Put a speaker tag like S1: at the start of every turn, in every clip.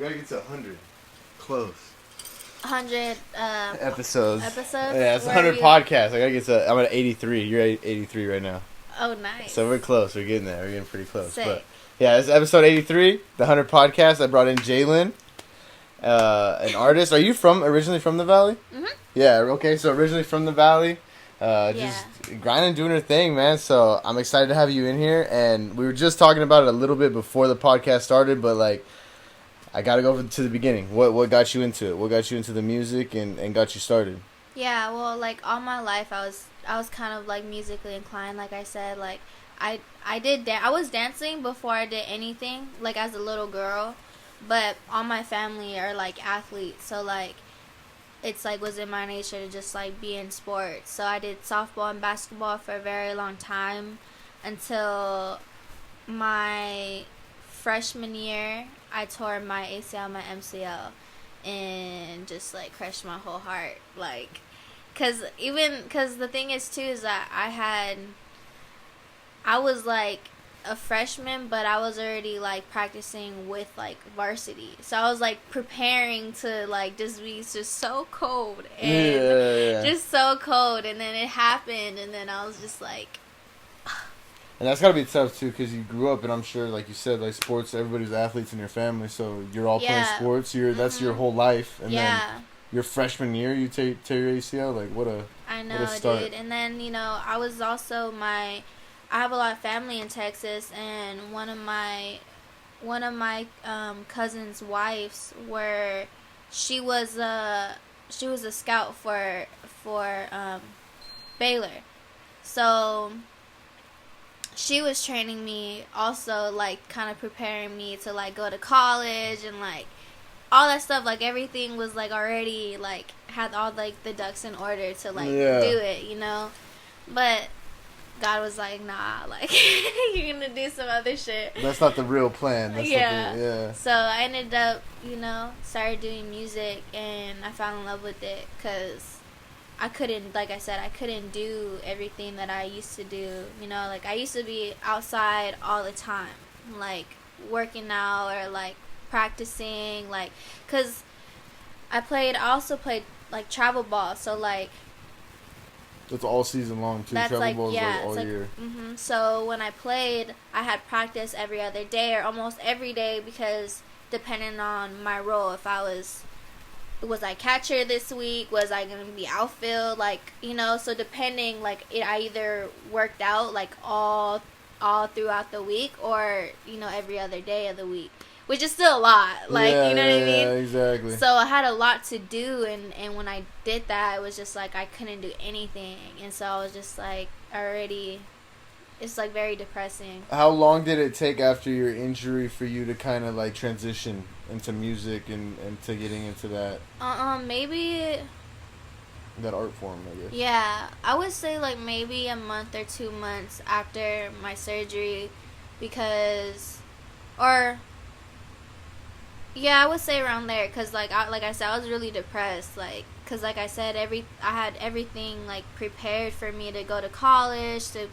S1: gotta get to 100. Close.
S2: 100
S1: episodes.
S2: Yeah,
S1: it's 100 podcasts. I gotta get to. I'm at 83. You're at 83 right now.
S2: Oh, nice.
S1: So we're close. We're getting there. We're getting pretty close.
S2: Sick.
S1: But yeah, it's episode 83, the 100 podcast. I brought in Jaelyn, an artist. Are you originally from the Valley?
S2: Mhm.
S1: Yeah. Okay. So originally from the Valley. Just grinding, doing her thing, man. So I'm excited to have you in here. And we were just talking about it a little bit before the podcast started, but like, I gotta go to the beginning. What got you into it? What got you into the music and got you started?
S2: Yeah, well, like all my life, I was kind of like musically inclined. Like I said, like I was dancing before I did anything, like as a little girl. But all my family are like athletes, so like it's like was in my nature to just like be in sports. So I did softball and basketball for a very long time until my freshman year. I tore my ACL, my MCL, and just like crushed my whole heart. Like, cause the thing is too is that I was like a freshman, but I was already like practicing with like varsity. So I was like preparing to like just be just so cold and just so cold. And then it happened, and then I was just like.
S1: And that's gotta be tough too, because you grew up, and I'm sure, like you said, like sports. Everybody's athletes in your family, so you're all playing sports. That's your whole life, and then your freshman year, you tear your ACL. Like what a start.
S2: Dude. And then I was also I have a lot of family in Texas, and one of my cousin's wives, where she was a scout for Baylor, so. She was training me also, like, kind of preparing me to, like, go to college and, like, all that stuff. Like, everything was, like, already, like, had all, like, the ducks in order to, like, do it, But God was like, nah, like, you're going to do some other shit.
S1: That's not the real plan. That's
S2: So I ended up, started doing music, and I fell in love with it because I couldn't do everything that I used to do, like I used to be outside all the time, like working out or like practicing, like, cause I also played like travel ball, so like
S1: it's all season long too.
S2: That's
S1: travel ball is
S2: like
S1: all year.
S2: So when I played, I had practice every other day or almost every day, because depending on my role, if I was I catcher this week? Was I going to be outfield? Like, so depending, like, I either worked out, like, all throughout the week or, every other day of the week. Which is still a lot. Like, you know what I mean?
S1: Yeah, exactly.
S2: So I had a lot to do, and when I did that, it was just, like, I couldn't do anything. And so I was just, like, already... It's, like, very depressing.
S1: How long did it take after your injury for you to kind of, like, transition into music and to getting into that?
S2: Maybe...
S1: That art form, I guess.
S2: Yeah. I would say, like, maybe a month or 2 months after my surgery, because... Or... Yeah, I would say around there, because, like I said, I was really depressed, like... Because, like I said, I had everything, like, prepared for me to go to college, to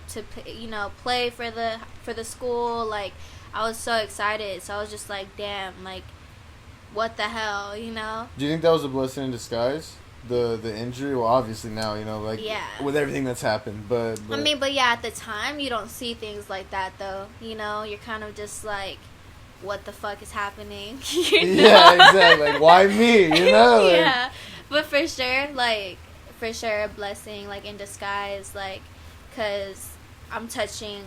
S2: play for the school. Like, I was so excited. So I was just like, damn, like, what the hell,
S1: Do you think that was a blessing in disguise? The injury? Well, obviously now, like, with everything that's happened. But
S2: yeah, at the time, you don't see things like that, though. You're kind of just like, what the fuck is happening?
S1: Yeah, exactly. Like, why me? Like,
S2: yeah. But for sure, a blessing, like, in disguise, like, because I'm touching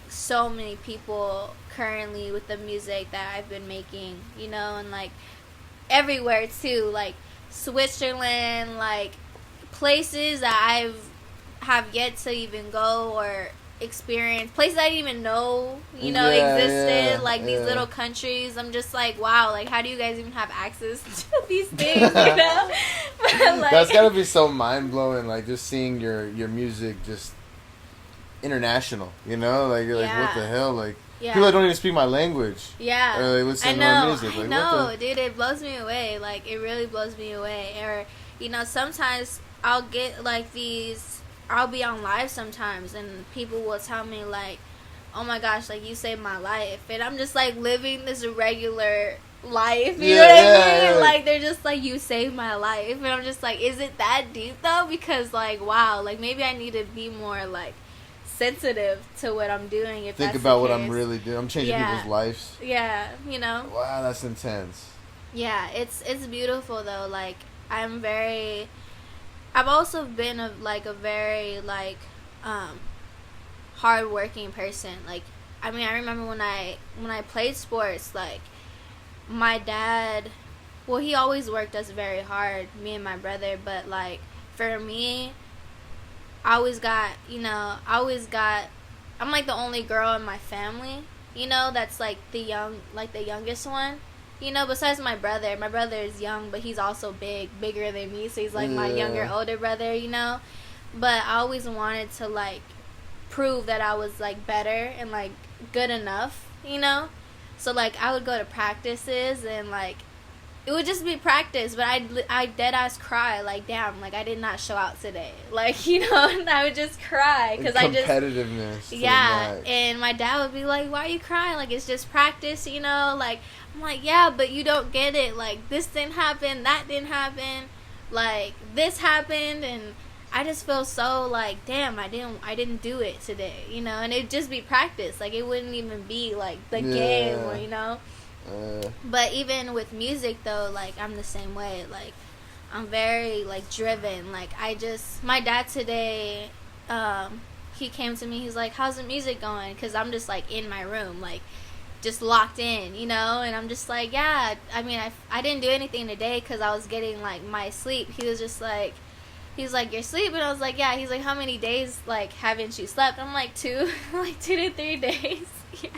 S2: so many people currently with the music that I've been making, and, like, everywhere, too, like, Switzerland, like, places that have yet to even go or experience, places I didn't even know, existed, these little countries. I'm just like, wow, like, how do you guys even have access to these things, But, like,
S1: that's gotta be so mind-blowing, like, just seeing your music just international, like, you're like, what the hell, like, people that don't even speak my language, or they listen to my music, like,
S2: I know, dude, it blows me away, like, it really blows me away. Or, sometimes I'll get, like, I'll be on live sometimes, and people will tell me, like, oh my gosh, like, you saved my life. And I'm just, like, living this regular life. You know what I mean? Like, they're just like, you saved my life. And I'm just like, is it that deep though? Because like, wow, like maybe I need to be more like sensitive to what I'm doing. If
S1: think about what I'm really doing. I'm changing people's lives.
S2: Yeah, you know.
S1: Wow, that's intense.
S2: Yeah, it's beautiful though. Like, I've also been a very like hardworking person. Like, I mean, I remember when I played sports, like my dad, well, he always worked us very hard, me and my brother, but like for me, I'm like the only girl in my family, you know, that's like the youngest one. You know, besides my brother is young, but he's also bigger than me, so he's like my older brother, you know. But I always wanted to like prove that I was like better and like good enough, you know. So like I would go to practices and like it would just be practice, but I dead ass cry like, damn, like I did not show out today, like, you know. And I would just cry because
S1: competitiveness.
S2: And my dad would be like, why are you crying? Like, it's just practice, you know. Like, I'm like, yeah, but you don't get it. Like, this didn't happen, that didn't happen, like this happened, and I just feel so like, damn, I didn't do it today, you know. And it'd just be practice, like it wouldn't even be like the game, or, you know. But even with music though, like I'm the same way. Like I'm very like driven. Like my dad today, he came to me, he's like, how's the music going? Because I'm just like in my room, like just locked in, you know. And I'm just like, yeah, I mean, I didn't do anything today because I was getting like my sleep. He was just like, he's like, you're sleeping? I was like, yeah. He's like, how many days like haven't you slept? I'm like, 2 like 2 to 3 days. Yeah.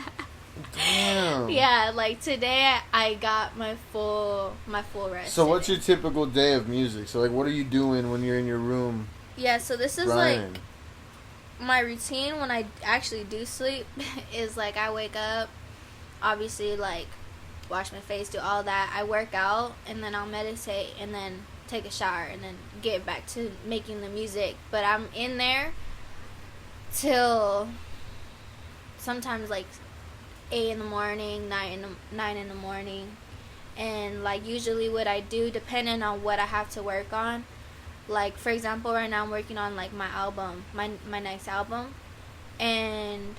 S1: Damn.
S2: Yeah, like today I got my full rest.
S1: So what's your typical day of music? So like, what are you doing when you're in your room?
S2: Yeah, so this is like my routine when I actually do sleep is like I wake up, obviously like wash my face, do all that. I work out and then I'll meditate and then take a shower and then get back to making the music. But I'm in there till sometimes like 8 in the morning, 9 in the morning. And like usually what I do, depending on what I have to work on, like for example right now I'm working on like my album, my next album, and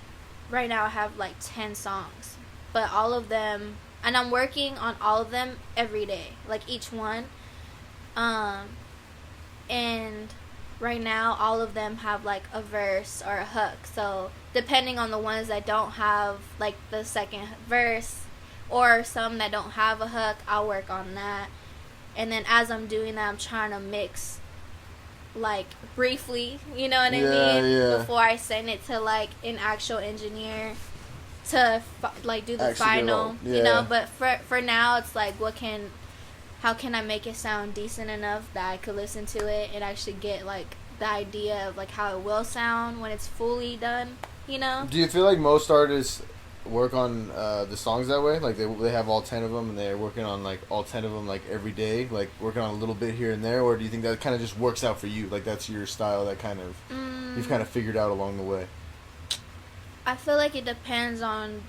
S2: right now I have like 10 songs, but all of them, and I'm working on all of them every day, like each one, and right now all of them have like a verse or a hook. So depending on the ones that don't have like the second verse or some that don't have a hook, I'll work on that. And then as I'm doing that, I'm trying to mix like briefly, you know what I mean, before I send it to like an actual engineer to like do the final, you know. But for now it's like, how can I make it sound decent enough that I could listen to it and actually get like the idea of like how it will sound when it's fully done, you know?
S1: Do you feel like most artists work on the songs that way? Like they have all 10 of them and they're working on like all 10 of them like every day, like working on a little bit here and there? Or do you think that kind of just works out for you? Like that's your style that kind of you've kind of figured out along the way?
S2: I feel like it depends on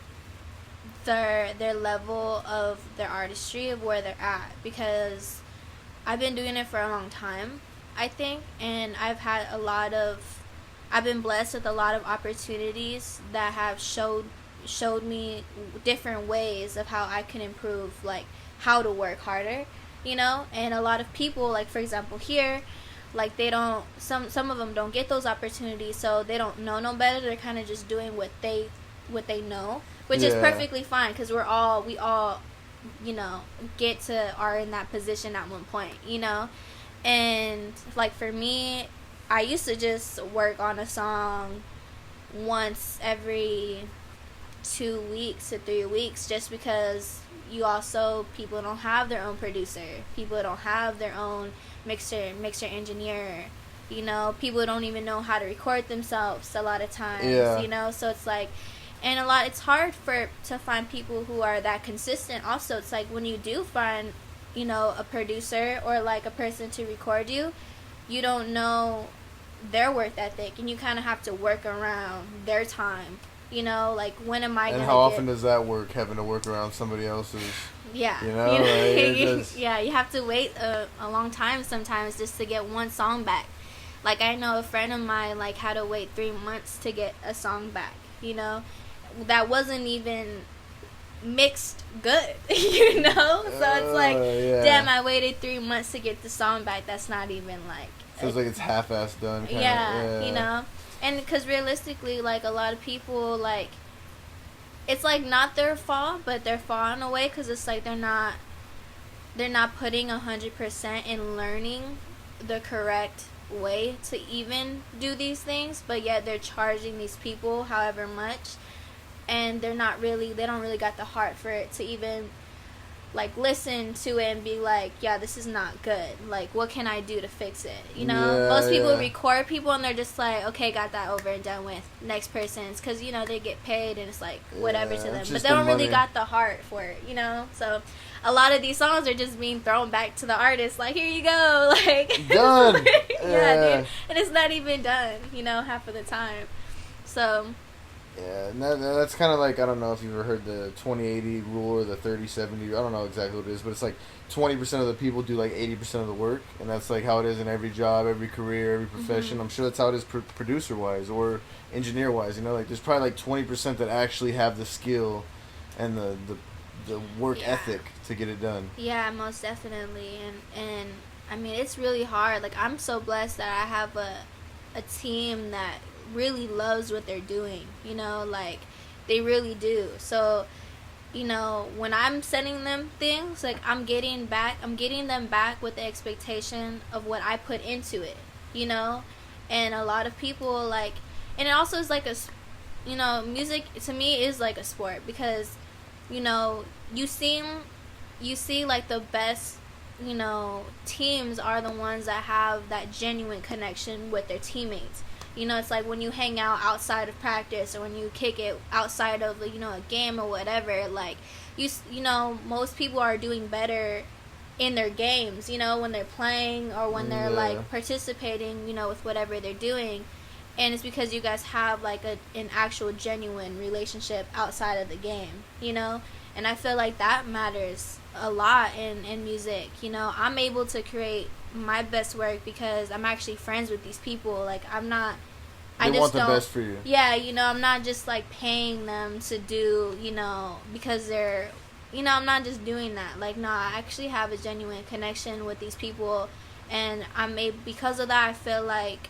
S2: their level of their artistry, of where they're at, because I've been doing it for a long time, I think, and I've been blessed with a lot of opportunities that have showed me different ways of how I can improve, like how to work harder, you know. And a lot of people, like for example here, like they don't, some of them don't get those opportunities, so they don't know no better. They're kind of just doing what they know, which is perfectly fine, because we all you know are in that position at one point, you know. And like for me, I used to just work on a song once every 2 weeks to 3 weeks, just because people don't have their own producer, people don't have their own mixer engineer, you know. People don't even know how to record themselves a lot of times, you know. So it's like, and it's hard to find people who are that consistent. Also, it's like when you do find, you know, a producer or like a person to record you, you don't know their work ethic, and you kind of have to work around their time You know, like, when am I going to
S1: And how often does that work, having to work around somebody else's?
S2: Yeah.
S1: You know? Like,
S2: yeah, you have to wait a long time sometimes just to get one song back. Like, I know a friend of mine, like, had to wait 3 months to get a song back, you know? That wasn't even mixed good, you know? So it's like, damn, I waited 3 months to get the song back. That's not even, like...
S1: Feels like it's half-assed done.
S2: Yeah, you know? And because realistically, like, a lot of people, like, it's, like, not their fault, but they're falling away because it's, like, they're not putting 100% in learning the correct way to even do these things, but yet they're charging these people however much, and they don't really got the heart for it to even, like, listen to it and be like, yeah, this is not good. Like, what can I do to fix it? You know, most people record people and they're just like, okay, got that over and done with. Next person's, because, you know, they get paid and it's like whatever to them, but they don't really got the heart for it, you know. So a lot of these songs are just being thrown back to the artist, like, here you go, like,
S1: done.
S2: Yeah, dude, and it's not even done, you know, half of the time. So
S1: yeah, and that's kind of like, I don't know if you've ever heard the 20-80 rule or the 30-70. I don't know exactly what it is, but it's like 20% of the people do like 80% of the work, and that's like how it is in every job, every career, every profession. Mm-hmm. I'm sure that's how it is producer-wise or engineer-wise. You know, like, there's probably like 20% that actually have the skill and the work ethic to get it done.
S2: Yeah, most definitely. And I mean, it's really hard. Like, I'm so blessed that I have a team that really loves what they're doing, you know, like, they really do. So, you know, when I'm sending them things, like, I'm getting them back with the expectation of what I put into it, you know. And a lot of people, like, and it also is like you know, music to me is like a sport, because, you know, you see like the best, you know, teams are the ones that have that genuine connection with their teammates. You know, it's like when you hang out outside of practice, or when you kick it outside of, you know, a game or whatever, like, you know, most people are doing better in their games, you know, when they're playing or when they're, like, participating, you know, with whatever they're doing. And it's because you guys have, like, an actual genuine relationship outside of the game, you know? And I feel like that matters a lot in music, you know? I'm able to create my best work because I'm actually friends with these people. Like,
S1: They want the best for you.
S2: Yeah, you know, I'm not just, like, paying them to do, you know, because they're, you know, I'm not just doing that. Like, no, I actually have a genuine connection with these people, and because of that, I feel like,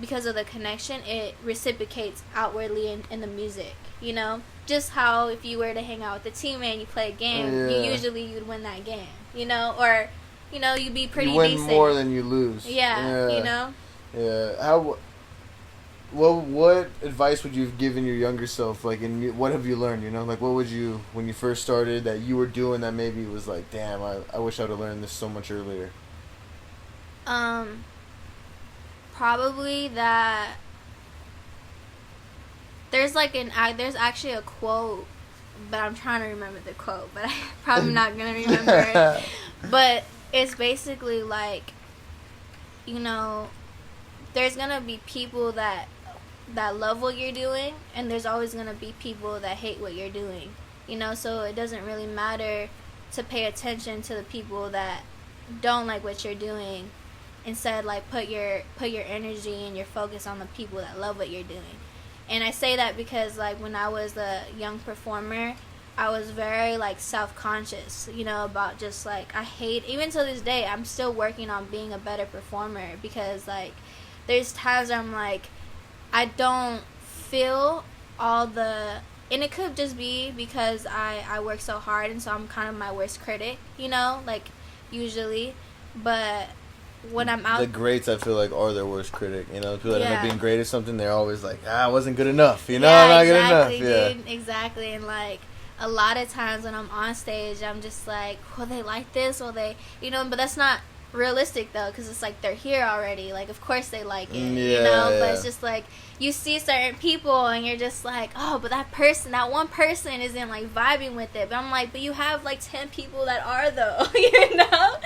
S2: because of the connection, it reciprocates outwardly in the music, you know? Just how if you were to hang out with a teammate and you play a game, you'd win that game, you know? Or, you know, you'd be pretty decent.
S1: You win more than you lose.
S2: Yeah, you know?
S1: Yeah. What advice would you have given your younger self? Like, what have you learned, you know? Like, what would you, when you first started, that you were doing that maybe was like, damn, I wish I would have learned this so much earlier?
S2: Probably that there's actually a quote, but I'm trying to remember the quote, but I'm probably not going to remember it. But it's basically like, you know, there's going to be people that love what you're doing, and there's always going to be people that hate what you're doing, you know. So it doesn't really matter to pay attention to the people that don't like what you're doing. Instead, like, put your energy and your focus on the people that love what you're doing. And I say that because, like, when I was a young performer, I was very, like, self-conscious, you know, about just, like, even to this day, I'm still working on being a better performer, because, like, there's times where I'm like, I don't feel all the, and it could just be because I work so hard, and so I'm kind of my worst critic, you know, like, usually, but when I'm out,
S1: the greats, I feel like, are their worst critic, you know. People that end up being great at something, they're always like, I wasn't good enough, you know. I'm not good enough.
S2: Dude, exactly. And, like, a lot of times when I'm on stage, I'm just like, will they like this? Will they, you know? But that's not realistic, though, because it's like they're here already. Like, of course they like it, you know. But it's just like, you see certain people and you're just like, oh, but that one person isn't, like, vibing with it. But I'm like, but you have, like, 10 people that are, though, you know.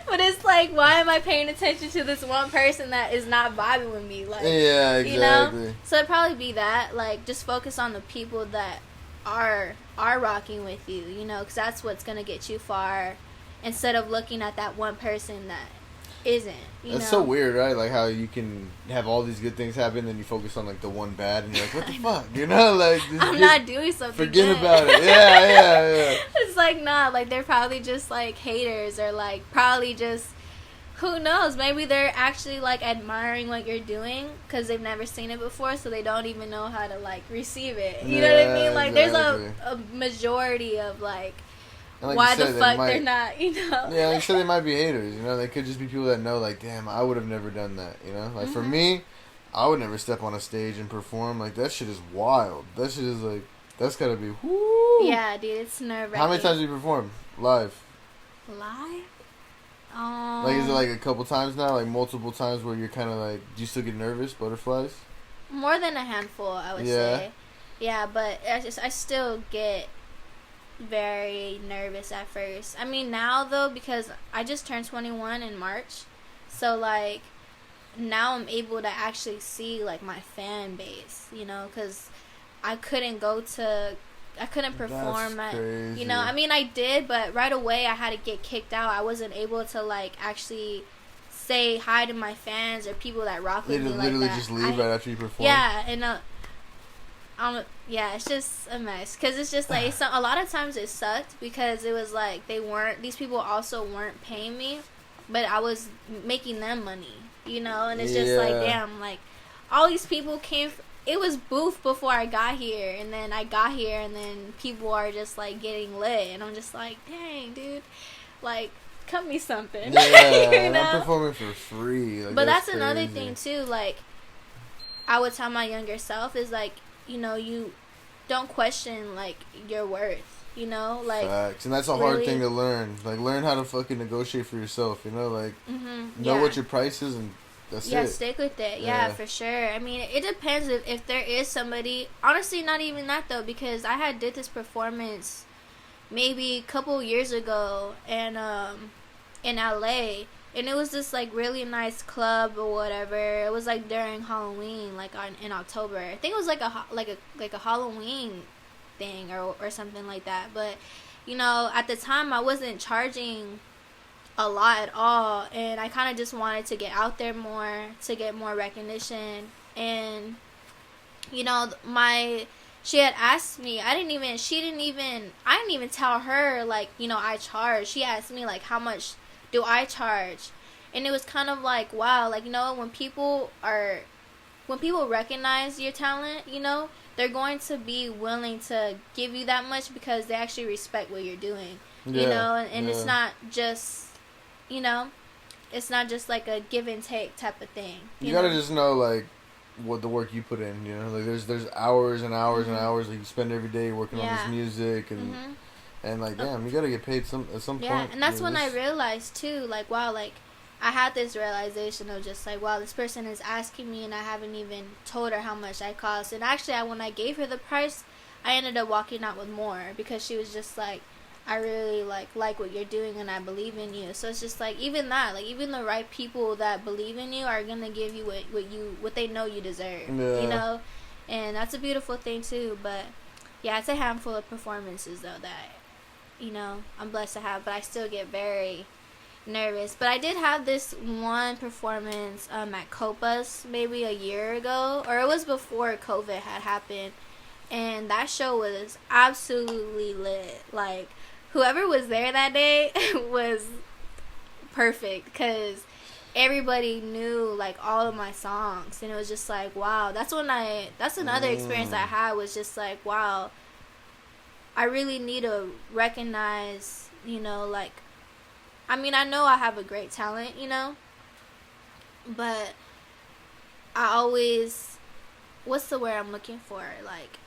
S2: But it's like, why am I paying attention to this one person that is not vibing with me? Like,
S1: yeah, exactly.
S2: You know? So it'd probably be that. Like, just focus on the people that are rocking with you, you know, because that's what's gonna get you far, instead of looking at that one person that isn't. That's
S1: so weird, right? Like how you can have all these good things happen, then you focus on like the one bad, and you're like, what the fuck, you know? Like,
S2: I'm not doing something.
S1: Forget
S2: good.
S1: about it. Yeah.
S2: It's like, nah, like they're probably just like haters, or like probably just, who knows? Maybe they're actually like admiring what you're doing because they've never seen it before, so they don't even know how to like receive it. You know what I mean? Like exactly. There's a majority of like why the fuck they're not, you know?
S1: Yeah, like you said, they might be haters, you know? They could just be people that know, like, damn, I would have never done that, you know? Like, for me, I would never step on a stage and perform. Like, that shit is wild. That shit is, like, that's gotta be, whoo!
S2: Yeah, dude, it's nerve-wracking.
S1: How many times do you perform live?
S2: Live?
S1: Like, is it, like, a couple times now? Like, multiple times where you're kind of, like, do you still get nervous, butterflies?
S2: More than a handful, I would say. Yeah, but I still get very nervous at first. I mean, now though, because I just turned 21 in March, so like now I'm able to actually see like my fan base, you know, because I couldn't perform at, you know, I mean I did, but right away I had to get kicked out. I wasn't able to like actually say hi to my fans or people that rock with me like that.
S1: Literally just leave right after you perform.
S2: Yeah, and yeah, it's just a mess, because it's just like a lot of times it sucked because it was like these people also weren't paying me, but I was making them money, you know, and it's just like, damn, like all these people it was booth before I got here, and then I got here, and then people are just like getting lit, and I'm just like, dang, dude, like cut me something.
S1: Yeah, you know? I'm performing for free. Like,
S2: but that's another thing too, like I would tell my younger self is like, you know, you don't question like your worth, you know, like
S1: facts. And that's a hard thing to learn. Like, learn how to fucking negotiate for yourself, you know, like know what your price is, and that's it.
S2: Yeah, stick with it. Yeah, for sure. I mean, it depends if there is somebody. Honestly, not even that though, because I did this performance maybe a couple years ago, and in LA. And it was this like really nice club or whatever. It was like during Halloween, like in October. I think it was like a Halloween thing or something like that. But you know, at the time I wasn't charging a lot at all, and I kind of just wanted to get out there more, to get more recognition. And you know, she had asked me. I didn't even tell her like, you know, I charge. She asked me like, how much do I charge? And it was kind of like, wow, like, you know, when people recognize your talent, you know, they're going to be willing to give you that much because they actually respect what you're doing, you know, and it's not just, you know, it's not just like a give and take type of thing.
S1: You gotta just know like what the work you put in, you know, like there's hours and hours and hours that you spend every day working on this music, and and like, damn, you gotta get paid at some point.
S2: Yeah, and that's when I realized too, like, wow, like I had this realization of just like, wow, this person is asking me and I haven't even told her how much I cost. And actually, when I gave her the price, I ended up walking out with more, because she was just like, I really like what you're doing and I believe in you. So it's just like, even that, like even the right people that believe in you are gonna give you what they know you deserve, you know. And that's a beautiful thing too. But yeah, it's a handful of performances though that, you know, I'm blessed to have, but I still get very nervous. But I did have this one performance at Copa's maybe a year ago, or it was before COVID had happened, and that show was absolutely lit. Like, whoever was there that day was perfect, because everybody knew like all of my songs, and it was just like, wow. That's another experience I had, was just like, wow, I really need to recognize, you know, like, I mean, I know I have a great talent, you know, but I always, what's the word I'm looking for? Like,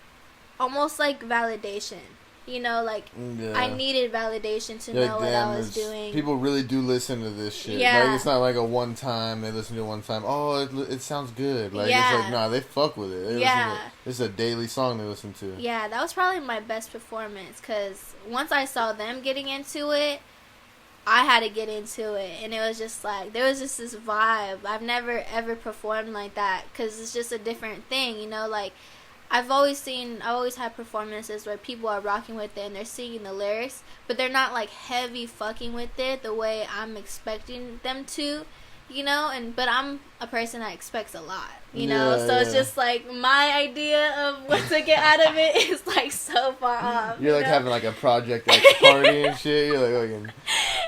S2: almost like validation, you know, like, I needed validation to know what I was doing.
S1: People really do listen to this shit. Yeah. Like, it's not like a one time, they listen to it one time, oh, it sounds good. Like, it's like, nah, they fuck with it. It's a daily song they listen to.
S2: Yeah, that was probably my best performance, because once I saw them getting into it, I had to get into it, and it was just like, there was just this vibe. I've never ever performed like that, because it's just a different thing, you know, like, I've always had performances where people are rocking with it and they're singing the lyrics, but they're not like heavy fucking with it the way I'm expecting them to, you know, but I'm a person that expects a lot, you know, so it's just like my idea of what to get out of it is like so far off.
S1: You're like having like a Project X party and shit. You're like,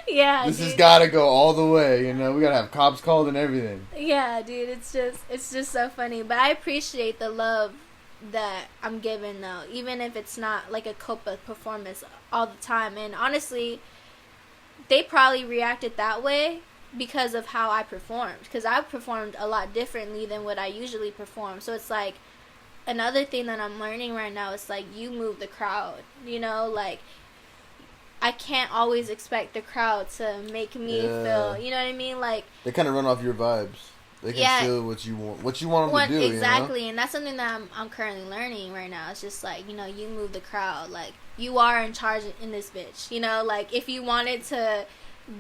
S2: yeah,
S1: this has gotta go all the way, you know, we gotta have cops called and everything.
S2: Yeah, dude, it's just so funny, but I appreciate the love that I'm given, though, even if it's not like a Copa performance all the time. And honestly, they probably reacted that way because of how I performed, because I performed a lot differently than what I usually perform. So it's like, another thing that I'm learning right now is like, you move the crowd, you know, like, I can't always expect the crowd to make me feel, you know what I mean, like,
S1: they kind of run off your vibes. They can feel what you want them to do.
S2: Exactly,
S1: you know?
S2: And that's something that I'm currently learning right now. It's just like, you know, you move the crowd. Like, you are in charge in this bitch. You know, like, if you wanted to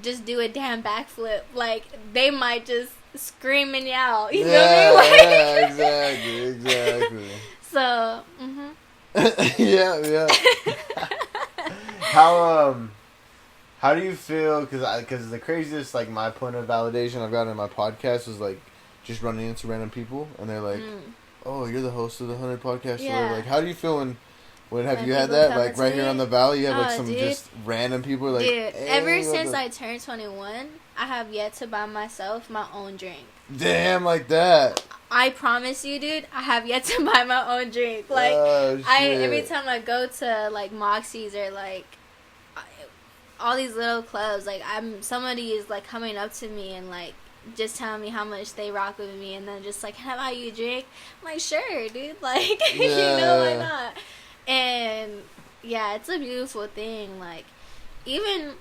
S2: just do a damn backflip, like, they might just scream and yell. You know what I mean? Like,
S1: yeah, exactly.
S2: So,
S1: yeah. How do you feel? Because the craziest, like, my point of validation I've gotten in my podcast was, like, just running into random people, and they're like, oh, you're the host of the 100 podcast.
S2: Yeah.
S1: Like, how do you feel when have you had that? Like, right here on the Valley, you have, like, some
S2: dude,
S1: just random people, like,
S2: dude,
S1: hey,
S2: ever since I turned 21, I have yet to buy myself my own drink.
S1: Damn, like that.
S2: I promise you, dude, I have yet to buy my own drink. Like, every time I go to, like, Moxie's or, like, all these little clubs, like, somebody is, like, coming up to me and, like, just telling me how much they rock with me, and then just like, can I buy you a drink? I'm like, sure, dude, like, you know, why not? And yeah, it's a beautiful thing. Like, even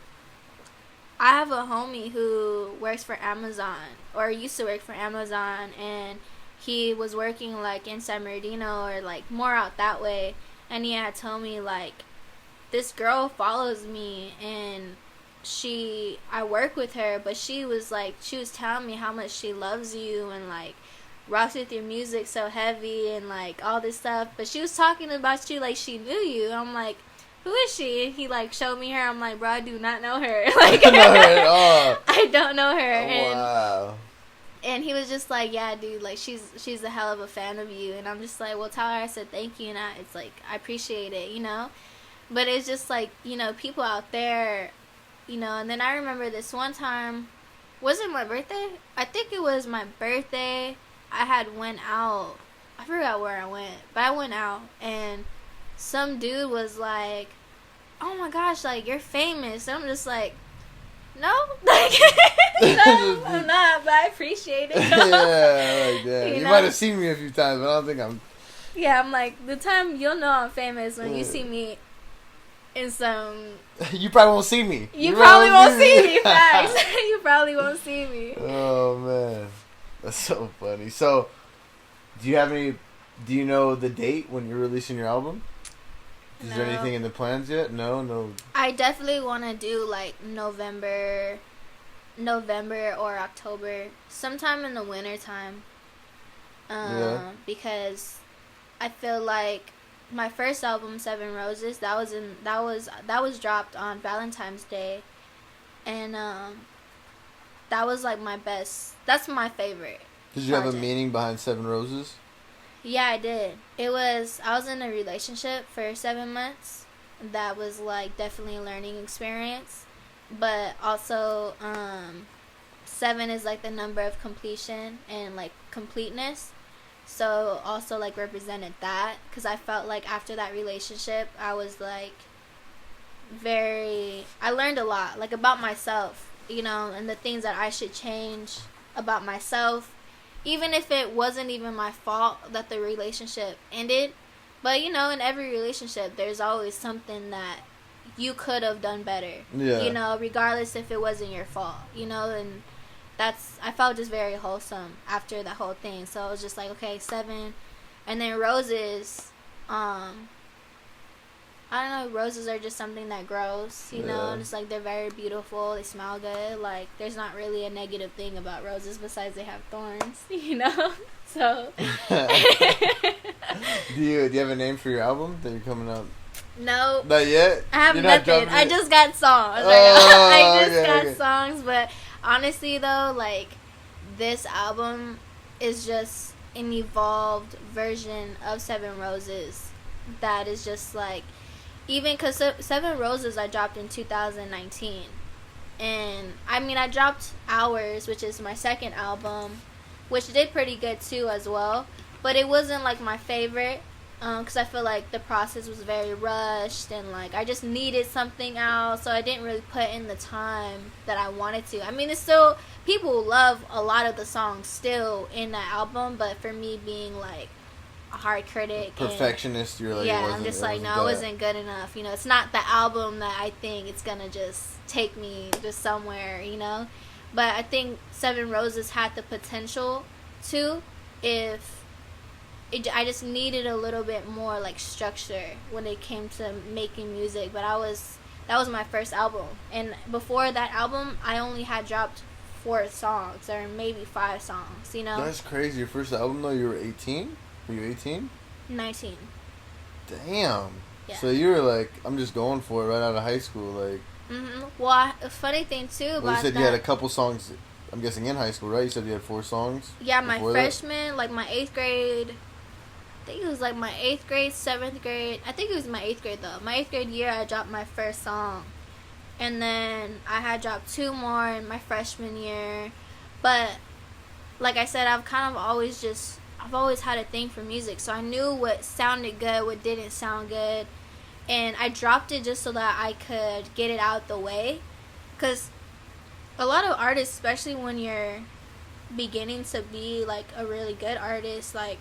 S2: I have a homie who works for Amazon, or used to work for Amazon, and he was working like in San Bernardino or like more out that way, and he had told me like, this girl follows me, and I work with her, but she was telling me how much she loves you and like rocks with your music so heavy and like all this stuff, but she was talking about you like she knew you. I'm like, who is she? And he like showed me her. I'm like, bro, I do not know her. Like,
S1: I don't know her at all.
S2: I don't know her.
S1: Oh, wow.
S2: And he was just like, yeah, dude, like, she's a hell of a fan of you. And I'm just like, well, tell her I said thank you, and it's like, I appreciate it, you know. But it's just like, you know, people out there, you know. And then I remember this one time, was it my birthday? I think it was my birthday. I had went out. I forgot where I went, but I went out, and some dude was like, oh my gosh, like, you're famous. And I'm just like, no, like, no, I'm not, but I appreciate it.
S1: Yeah, like that. You
S2: know?
S1: might have seen me a few times, but I don't think I'm.
S2: Yeah, I'm like, the time you'll know I'm famous when you see me in some.
S1: You probably won't see me.
S2: You probably won't see me, facts. You probably won't see me.
S1: Oh man, that's so funny. So, do you know the date when you're releasing your album? Is there anything in the plans yet? No.
S2: I definitely want to do like November or October, sometime in the winter time. Because I feel like my first album, 7 Roses, that was dropped on Valentine's Day, and that was like my best. That's my favorite.
S1: Did you have a meaning behind 7 Roses?
S2: Yeah, I did. I was in a relationship for 7 months. That was like definitely a learning experience, but also 7 is like the number of completion and like completeness. So also like represented that, because I felt like after that relationship I was like I learned a lot like about myself, you know, and the things that I should change about myself, even if it wasn't even my fault that the relationship ended. But, you know, in every relationship, there's always something that you could have done better. Yeah. You know, regardless if it wasn't your fault, you know, and I felt just very wholesome after that whole thing. So I was just like, okay, 7. And then Roses, I I don't know, roses are just something that grows, you know, and it's like they're very beautiful, they smell good, like there's not really a negative thing about roses besides they have thorns, you know. So
S1: do you have a name for your album that you're coming out?
S2: No,
S1: not yet.
S2: I have nothing. I just got songs. I just got songs, but honestly though, like this album is just an evolved version of Seven Roses that is just like, even because Seven Roses I dropped in 2019, and I mean I dropped Hours, which is my second album, which did pretty good too as well, but it wasn't like my favorite, because I feel like the process was very rushed and like I just needed something out, so I didn't really put in the time that I wanted to. I mean, it's still, people love a lot of the songs still in that album, but for me being like a hard critic,
S1: perfectionist, you're like,
S2: yeah, I'm just like, no, it wasn't good enough, you know. It's not the album that I think it's gonna just take me just somewhere, you know. But I think Seven Roses had the potential to, if I just needed a little bit more like structure when it came to making music. But that was my first album, and before that album I only had dropped 4 songs or maybe 5 songs, you know.
S1: That's crazy. Your first album though, you were 18? Were you 18?
S2: 19.
S1: Damn.
S2: Yeah.
S1: So you were like, I'm just going for it right out of high school, like.
S2: Well, a funny thing too about
S1: you said
S2: that,
S1: you had a couple songs, I'm guessing in high school, right? You said you had 4 songs?
S2: Yeah, my freshman, like my 8th grade, I think it was like my 8th grade, 7th grade. I think it was my 8th grade though. My 8th grade year, I dropped my first song. And then I had dropped 2 more in my freshman year. But like I said, I've always had a thing for music. So I knew what sounded good, what didn't sound good. And I dropped it just so that I could get it out the way. Because a lot of artists, especially when you're beginning to be like a really good artist, like,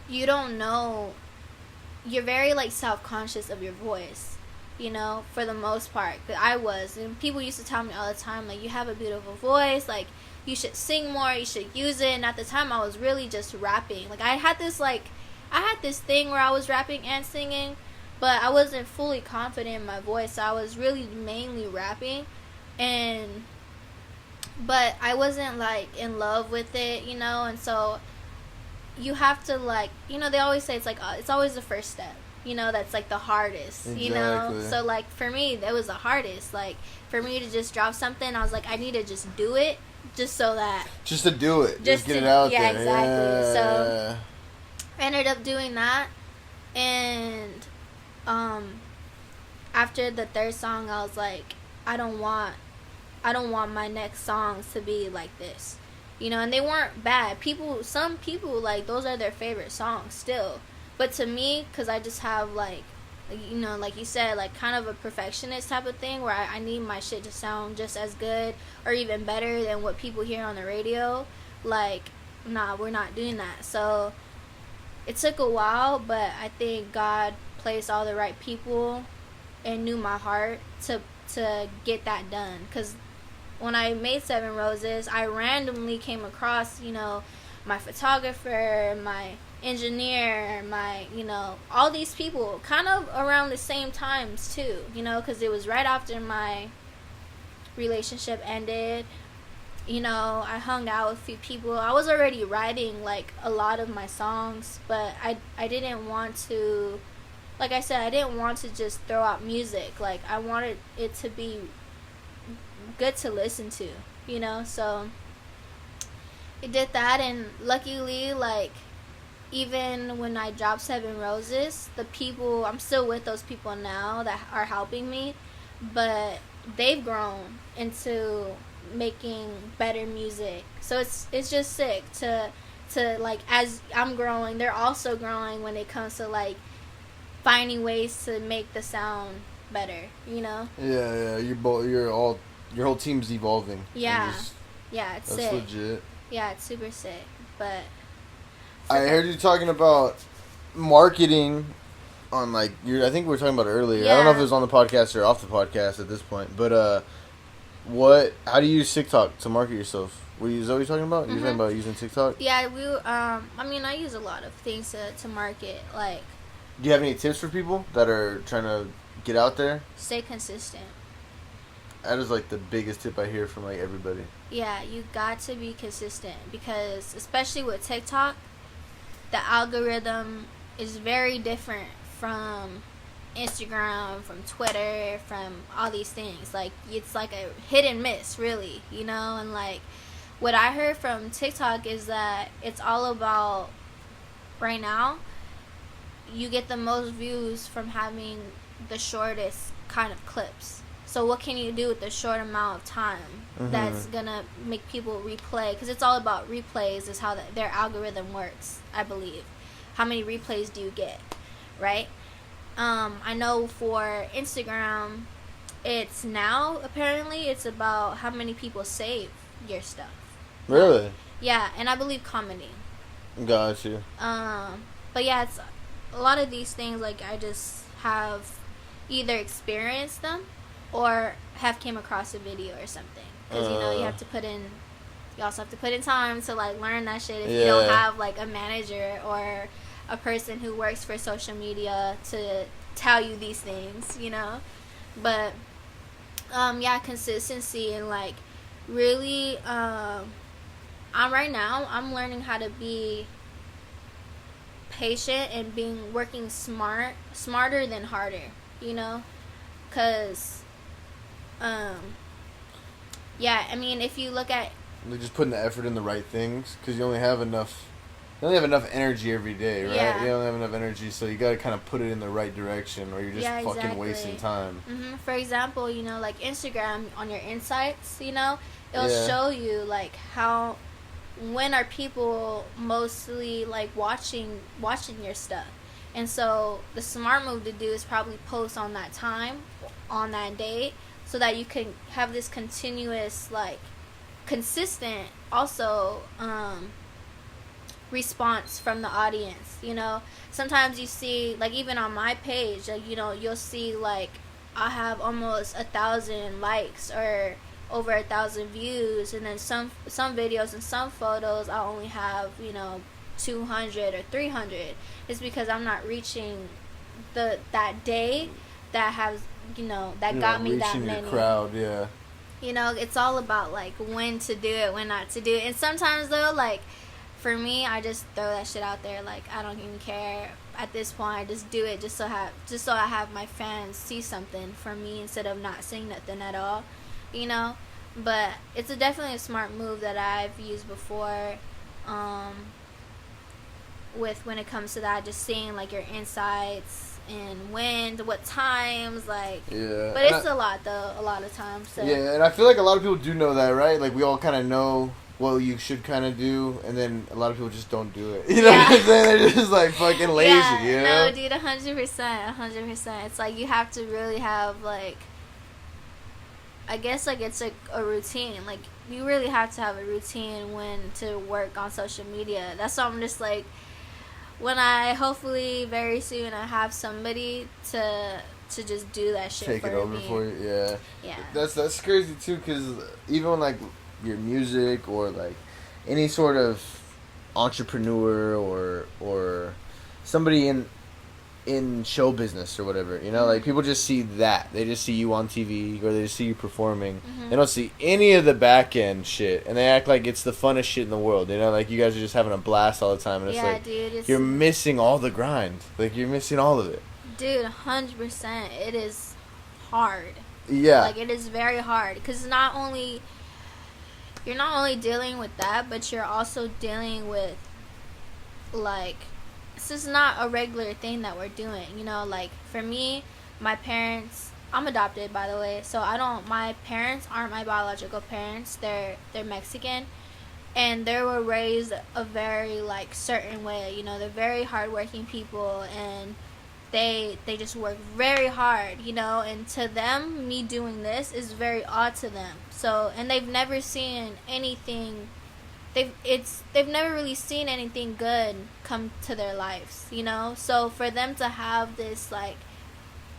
S2: you don't know, you're very like self-conscious of your voice, you know, for the most part. But I was, and people used to tell me all the time, like, you have a beautiful voice, like you should sing more, you should use it. And at the time I was really just rapping. Like I had this thing where I was rapping and singing, but I wasn't fully confident in my voice, so I was really mainly rapping. But I wasn't like in love with it, you know. And so you have to, like, you know, they always say it's like it's always the first step, you know, that's like the hardest. Exactly. You know. So like for me, that was the hardest. Like for me to just drop something, I was like, I need to just do it, just so that
S1: just to do it, just get it out there.
S2: Yeah, exactly. So I ended up doing that, and after the 3rd song, I was like, I don't want my next songs to be like this, you know. And they weren't bad. Some people, like, those are their favorite songs still. But to me, because I just have, like, you know, like you said, like, kind of a perfectionist type of thing, where I need my shit to sound just as good or even better than what people hear on the radio. Like, nah, we're not doing that. So it took a while, but I think God placed all the right people and knew my heart to get that done. Because when I made Seven Roses, I randomly came across, you know, my photographer, my engineer, my, you know, all these people kind of around the same times too, you know, because it was right after my relationship ended. You know, I hung out with a few people. I was already writing like a lot of my songs, but I didn't want to, like I said, I didn't want to just throw out music. Like I wanted it to be good to listen to, you know. So it did that, and luckily, like, even when I dropped Seven Roses, the people, I'm still with those people now that are helping me, but they've grown into making better music. So it's just sick to like, as I'm growing, they're also growing when it comes to like finding ways to make the sound better, you know.
S1: Yeah, your whole team's evolving.
S2: Yeah, it's sick.
S1: That's legit.
S2: Yeah, it's super sick. But
S1: I heard you talking about marketing on, like, I think we were talking about it earlier. Yeah. I don't know if it was on the podcast or off the podcast at this point, but how do you use TikTok to market yourself? Is that what you're talking about? You're talking about using TikTok?
S2: Yeah, I mean, I use a lot of things to market. Like,
S1: Do you have any tips for people that are trying to get out there?
S2: Stay consistent.
S1: That is like the biggest tip I hear from like everybody.
S2: Yeah, you got to be consistent because especially with TikTok, the algorithm is very different from Instagram, from Twitter, from all these things. Like, it's like a hit and miss, really, you know? And like, what I heard from TikTok is that it's all about, right now, you get the most views from having the shortest kind of clips. So what can you do with the short amount of time that's gonna make people replay? Because it's all about replays is how their algorithm works, I believe. How many replays do you get, right? I know for Instagram, it's now, apparently, it's about how many people save your stuff.
S1: Really?
S2: Yeah, and I believe commenting.
S1: Got you.
S2: But yeah, it's a lot of these things, like, I just have either experienced them or have came across a video or something. Because, you know, you also have to put in time to, like, learn that shit if you don't have, like, a manager or a person who works for social media to tell you these things, you know? But, yeah, consistency and, like, really, I'm learning how to be patient and working smarter than harder, you know? Because, yeah, I mean, if you look at...
S1: Like just putting the effort in the right things, because you only have enough energy every day, right?
S2: Yeah.
S1: You don't have enough energy, so you got to kind of put it in the right direction, or you're just fucking wasting time.
S2: For example, you know, like Instagram, on your insights, you know, it'll show you, like, when are people mostly, like, watching your stuff. And so the smart move to do is probably post on that time, on that date, so that you can have this continuous, like, consistent, also, response from the audience, you know? Sometimes you see, like, even on my page, like, you know, you'll see, like, I have almost 1,000 likes or over 1,000 views, and then some videos and some photos I only have, you know, 200 or 300. It's because I'm not reaching that day that has, you know, that got me that many.
S1: Your crowd, yeah.
S2: You know, it's all about, like, when to do it, when not to do it. And sometimes, though, like, for me, I just throw that shit out there. Like, I don't even care. At this point, I just do it just so I have my fans see something from me instead of not seeing nothing at all, you know? But it's definitely a smart move that I've used before, when it comes to that, just seeing, like, your insights and what times, like.
S1: Yeah.
S2: But it's a lot, though, a lot of times. So.
S1: Yeah, and I feel like a lot of people do know that, right? Like, we all kind of know what you should kind of do, and then a lot of people just don't do it. You know what I'm saying? They're just, like, fucking lazy, you know?
S2: No, dude, 100%. It's like you have to really have, like, I guess, like, it's a routine. Like, you really have to have a routine when to work on social media. That's why I'm just, like, when I, hopefully, very soon, I have somebody to just do that shit
S1: take
S2: for
S1: it over
S2: me.
S1: for you, yeah.
S2: Yeah.
S1: That's crazy, too, because even when, like, your music or, like, any sort of entrepreneur or somebody in show business or whatever, you know, like, people just see that. They just see you on TV, or they just see you performing. They don't see any of the back end shit, and they act like it's the funnest shit in the world, you know, like, you guys are just having a blast all the time, and it's like,
S2: dude,
S1: you're missing all the grind. Like, you're missing all of it.
S2: Dude, 100%. It is hard.
S1: Yeah.
S2: Like, it is very hard, because you're not only dealing with that, but you're also dealing with, like, this is not a regular thing that we're doing, you know? Like, for me, my parents, I'm adopted, by the way, so my parents aren't my biological parents. They're Mexican, and they were raised a very, like, certain way, you know? They're very hardworking people, and they just work very hard, you know? And to them, me doing this is very odd to them. So, and they've never seen anything. They've never really seen anything good come to their lives, you know? So for them to have this, like,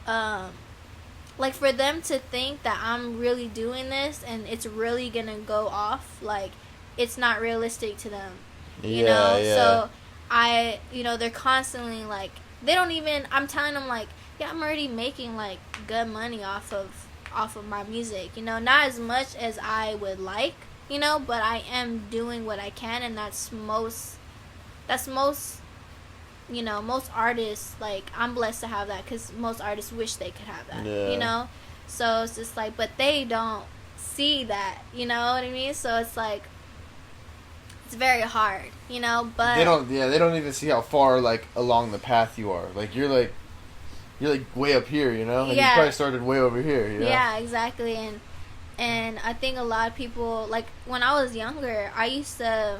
S2: for them to think that I'm really doing this and it's really gonna go off, like, it's not realistic to them, you know? Yeah. So you know, they're constantly, like, they don't even, I'm telling them, like, yeah, I'm already making, like, good money off of my music, you know, not as much as I would like, you know, but I am doing what I can, and that's most, you know, most artists, like, I'm blessed to have that, because most artists wish they could have that, you know, so it's just like, but they don't see that, you know what I mean, so it's like, it's very hard, you know, but
S1: they don't even see how far, like, along the path you are, like, you're like way up here, you know, and you probably started way over here, you know?
S2: Yeah, exactly, and I think a lot of people, like, when I was younger, I used to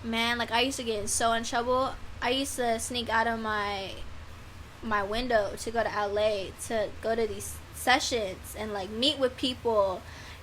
S2: get so in trouble. I used to sneak out of my window to go to LA to go to these sessions and, like, meet with people,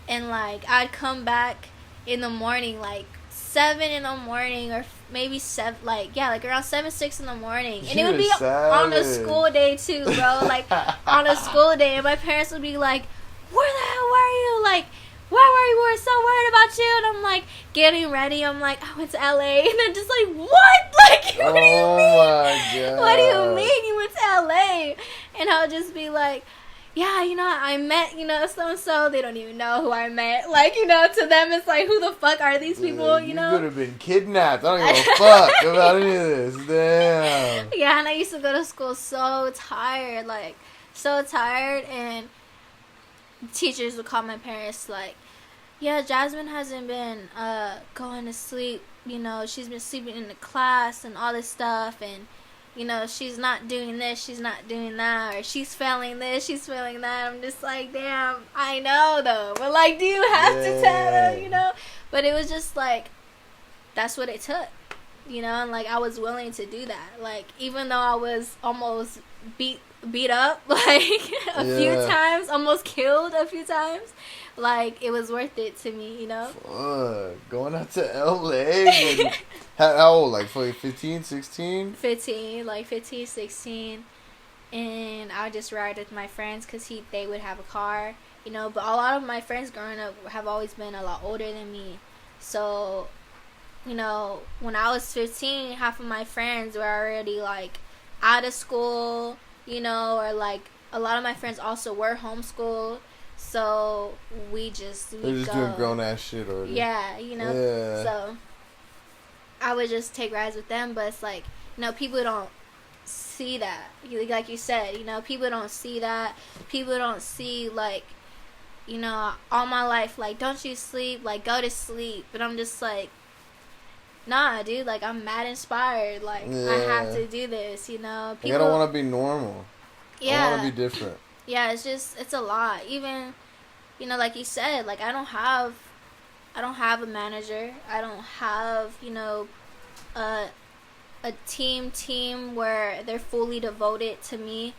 S2: and, like, I'd come back in the morning, like 7 in the morning, or maybe 7, like, yeah, like around 7, 6 in the morning, and it would be on a school day too, bro, like on a school day, and my parents would be like, where the hell were you, like, why were you so worried about you? And I'm like getting ready, I'm like, I went to LA, and they're just like, what? Like, what do you mean?
S1: My God.
S2: What do you mean you went to LA? And I'll just be like, yeah, you know, I met, you know, so-and-so. They don't even know who I met. Like, you know, to them, it's like, who the fuck are these people, you know?
S1: You could have been kidnapped. I don't give a fuck about any of this. Damn.
S2: Yeah, and I used to go to school so tired, like, so tired, and teachers would call my parents, like, yeah, Jasmine hasn't been going to sleep, you know, she's been sleeping in the class and all this stuff, and, you know, she's not doing this, she's not doing that, or she's failing this, she's failing that. I'm just like, damn, I know, though, but, like, do you have to tell them, you know? But it was just, like, that's what it took, you know, and, like, I was willing to do that. Like, even though I was almost beat up, like, a few times, almost killed a few times, like, it was worth it to me, you know?
S1: Fuck, going out to LA. How old? Like 15, 16?
S2: 15, like 15, 16. And I would just ride with my friends because they would have a car, you know. But a lot of my friends growing up have always been a lot older than me. So, you know, when I was 15, half of my friends were already, like, out of school, you know, or, like, a lot of my friends also were homeschooled. So they're just doing
S1: grown-ass shit already.
S2: Yeah, you know. Yeah. So I would just take rides with them, but it's like, you know, people don't see that. Like you said, you know, people don't see that. People don't see, like, you know, all my life, like, don't you sleep? Like, go to sleep. But I'm just like, nah, dude, like, I'm mad inspired. Like, I have to do this, you know.
S1: People, I don't want to be normal.
S2: Yeah.
S1: I want to be different.
S2: Yeah, it's a lot. Even, you know, like you said, like, I don't have a manager. I don't have, you know, a team where they're fully devoted to me.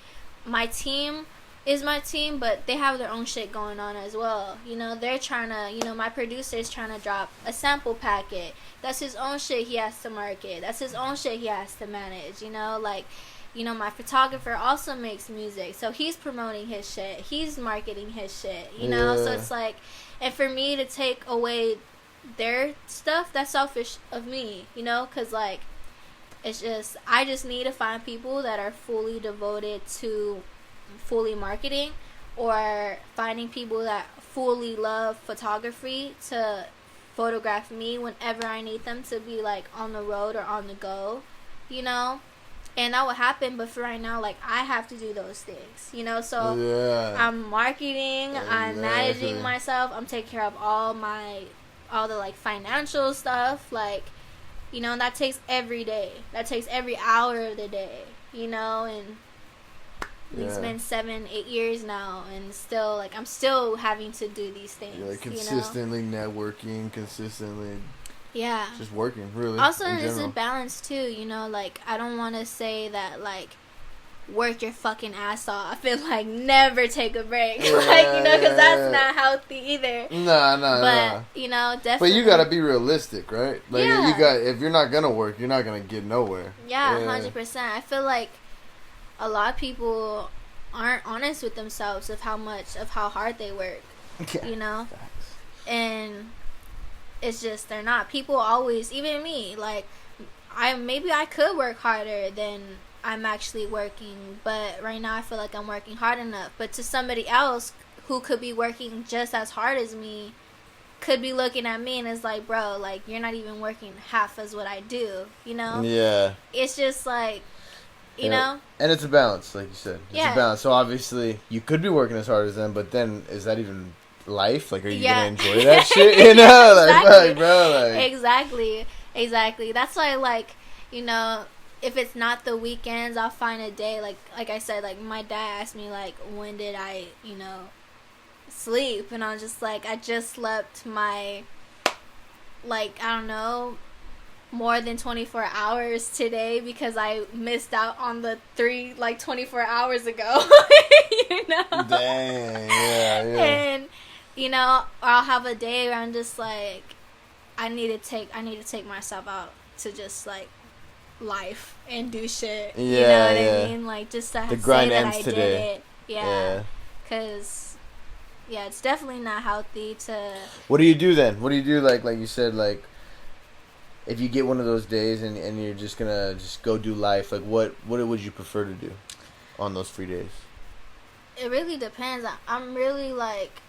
S2: My team is my team, but they have their own shit going on as well. You know, they're trying to, you know, my producer is trying to drop a sample packet. That's his own shit he has to market. That's his own shit he has to manage, you know, like, you know, my photographer also makes music, so he's promoting his shit. He's marketing his shit, you know? So it's like, and for me to take away their stuff, that's selfish of me, you know? Because, like, it's just, I just need to find people that are fully devoted to fully marketing, or finding people that fully love photography to photograph me whenever I need them to be, like, on the road or on the go, you know? And that will happen, but for right now, like, I have to do those things, you know? So I'm marketing, I'm managing myself, I'm taking care of all the, like, financial stuff, like, you know, and that takes every day. That takes every hour of the day, you know? And it's been 7, 8 years now, and still, like, I'm still having to do these things,
S1: like, consistently, you know? Networking, consistently...
S2: Yeah.
S1: Just working, really.
S2: Also, it's a balance, too, you know? Like, I don't want to say that, like, work your fucking ass off and, like, never take a break. Like, you know, because that's not healthy either.
S1: No.
S2: But, you know, definitely.
S1: But you got to be realistic, right? Like, if you're not going to work, you're not going to get nowhere.
S2: Yeah, 100%. I feel like a lot of people aren't honest with themselves of how hard they work, you know? And... it's just, they're not. People always, even me, like, maybe I could work harder than I'm actually working, but right now I feel like I'm working hard enough. But to somebody else who could be working just as hard as me, could be looking at me and it's like, bro, like, you're not even working half as what I do, you know?
S1: Yeah.
S2: It's just like, you know?
S1: And it's a balance, like you said. It's
S2: yeah.
S1: a balance. So obviously, you could be working as hard as them, but then is that even life? Like, are you going to enjoy that shit? You know?
S2: Exactly.
S1: Like, bro, like.
S2: Exactly. That's why, like, you know, if it's not the weekends, I'll find a day. Like I said, like, my dad asked me, like, when did I, you know, sleep? And I was just like, I just slept my, like, I don't know, more than 24 hours today because I missed out on the 24 hours ago. You know?
S1: Dang, yeah.
S2: And, you know, I'll have a day where I'm just like, I need to take myself out to just, like, life and do shit.
S1: Yeah,
S2: you know what I mean? Like, just to say that I did it. Yeah. Because, yeah, it's definitely not healthy to...
S1: What do you do then? What do you do, like you said, like, if you get one of those days and you're just gonna just go do life, like, what would you prefer to do on those free days?
S2: It really depends. I'm really, like...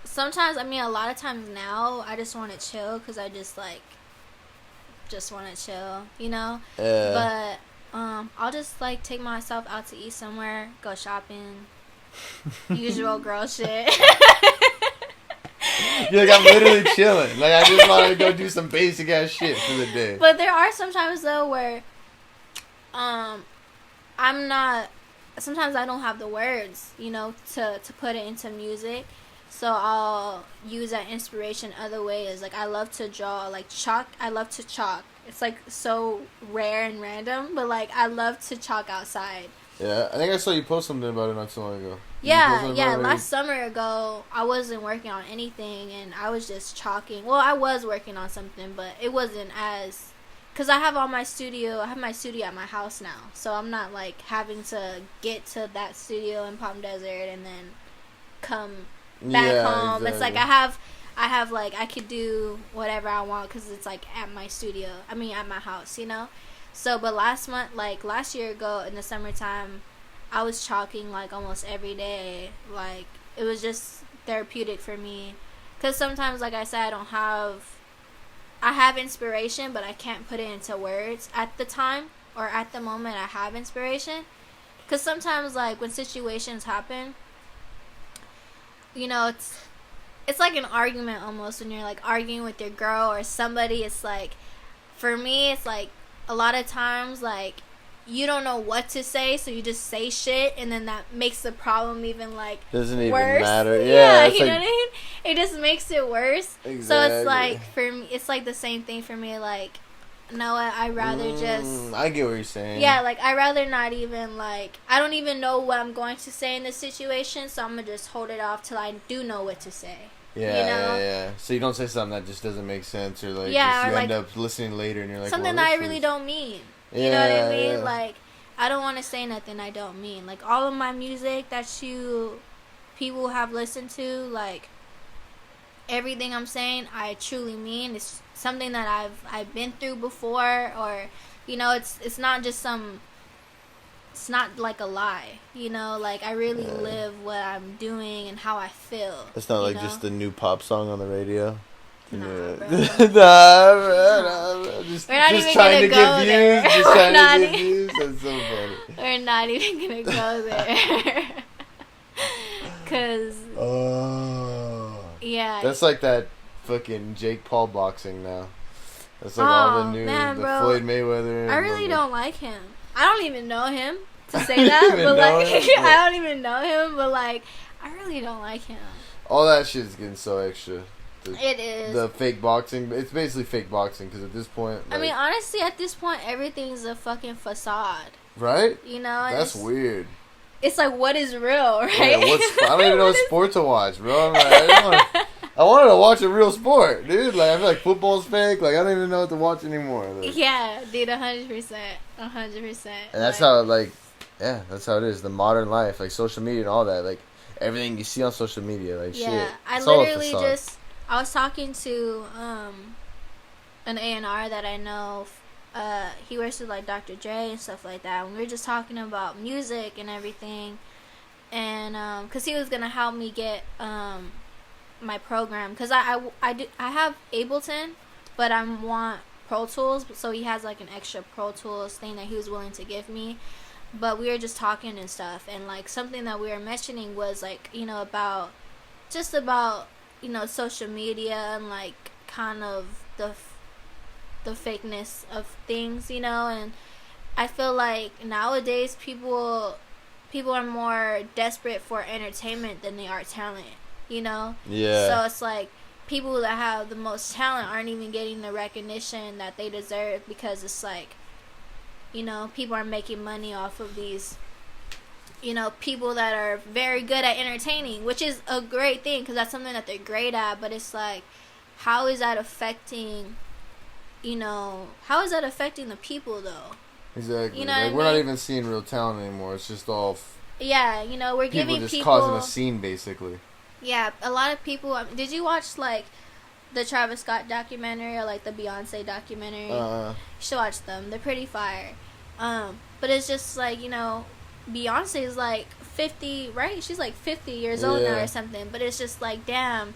S2: Sometimes, I mean, a lot of times now, I just want to chill because I just want to chill, you know? But I'll just, like, take myself out to eat somewhere, go shopping, usual girl shit.
S1: You're like, I'm literally chilling. Like, I just want to go do some basic ass shit for the day.
S2: But there are some times, though, where sometimes I don't have the words, you know, to put it into music. So I'll use that inspiration other ways. Like, I love to draw, like, chalk. I love to chalk. It's, like, so rare and random, but, like, I love to chalk outside.
S1: Yeah, I think I saw you post something about it not so long ago.
S2: Yeah. Last summer ago, I wasn't working on anything, and I was just chalking. Well, I was working on something, but it wasn't as... Because I have my studio at my house now. So I'm not, like, having to get to that studio in Palm Desert and then come... back home. Exactly. It's like I have like, I could do whatever I want because it's like at my house, you know? So, but last year ago in the summertime, I was chalking like almost every day. Like, it was just therapeutic for me because sometimes, like I said, I have inspiration, but I can't put it into words at the time or at the moment. I have inspiration because sometimes, like, when situations happen, you know, it's like an argument almost when you're, like, arguing with your girl or somebody. It's like, for me, it's like a lot of times, like, you don't know what to say, so you just say shit, and then that makes the problem even, like,
S1: doesn't even
S2: worse.
S1: Matter. Yeah,
S2: you know what I mean? It just makes it worse.
S1: Exactly.
S2: So it's like, for me, it's like the same thing for me. Like, no, I'd rather just...
S1: I get what you're saying.
S2: Yeah, like, I'd rather not even, like... I don't even know what I'm going to say in this situation, so I'm going to just hold it off till I do know what to say.
S1: Yeah,
S2: you know?
S1: yeah. So you don't say something that just doesn't make sense, or, like,
S2: yeah,
S1: you
S2: or
S1: end up listening later and you're like...
S2: something that I really don't mean. You know what I mean? Yeah. Like, I don't want to say nothing I don't mean. Like, all of my music that people have listened to, like... everything I'm saying, I truly mean. It's something that I've been through before, or, you know, it's not just it's not like a lie, you know, like, I really live what I'm doing and how I feel.
S1: It's not like just the new pop song on the radio.
S2: Nah, bro.
S1: Nah. Just trying to get views. Just trying to get views. That's so funny.
S2: We're not even gonna go there. Cause yeah,
S1: that's like that fucking Jake Paul boxing now. That's like all the new Floyd Mayweather.
S2: I really don't like him. I don't even know him to say that, but like I don't even know him, but like I really don't like him.
S1: All that shit is getting so extra.
S2: It is.
S1: The fake boxing. It's basically fake boxing because at this point...
S2: like, I mean, honestly, at this point, everything's a fucking facade.
S1: Right?
S2: You know?
S1: That's weird.
S2: It's like, what is real, right?
S1: Yeah, I don't even know what sport to watch, bro. I'm like, I wanted to watch a real sport, dude. Like, I feel like football's fake. Like, I don't even know what to watch anymore. Like,
S2: yeah, dude, 100%. 100%.
S1: And that's how, like, yeah, that's how it is. The modern life, like, social media and all that. Like, everything you see on social media, like, shit.
S2: Yeah, I literally I was talking to an A&R that I know he works with like Dr. Dre and stuff like that. And we were just talking about music and everything, and cause he was gonna help me get my program, cause I have Ableton, but I want Pro Tools, so he has like an extra Pro Tools thing that he was willing to give me. But we were just talking and stuff, and like something that we were mentioning was like, you know, about you know, social media and like kind of the fakeness of things, you know. And I feel like nowadays people are more desperate for entertainment than they are talent, you know.
S1: Yeah.
S2: So it's like people that have the most talent aren't even getting the recognition that they deserve, because it's like, you know, people are making money off of these, you know, people that are very good at entertaining, which is a great thing because that's something that they're great at. But it's like, how is that affecting, you know, how is that affecting the people though?
S1: Exactly.
S2: You know,
S1: like, we're not even seeing real talent anymore. It's just all
S2: yeah, you know, we're giving
S1: people
S2: just
S1: causing a scene, basically.
S2: Yeah, a lot of people. Did you watch like the Travis Scott documentary or like the Beyonce documentary? You should watch them. They're pretty fire. But it's just like, you know, Beyonce is like 50, right? She's like 50 years old now or something. But it's just like, damn,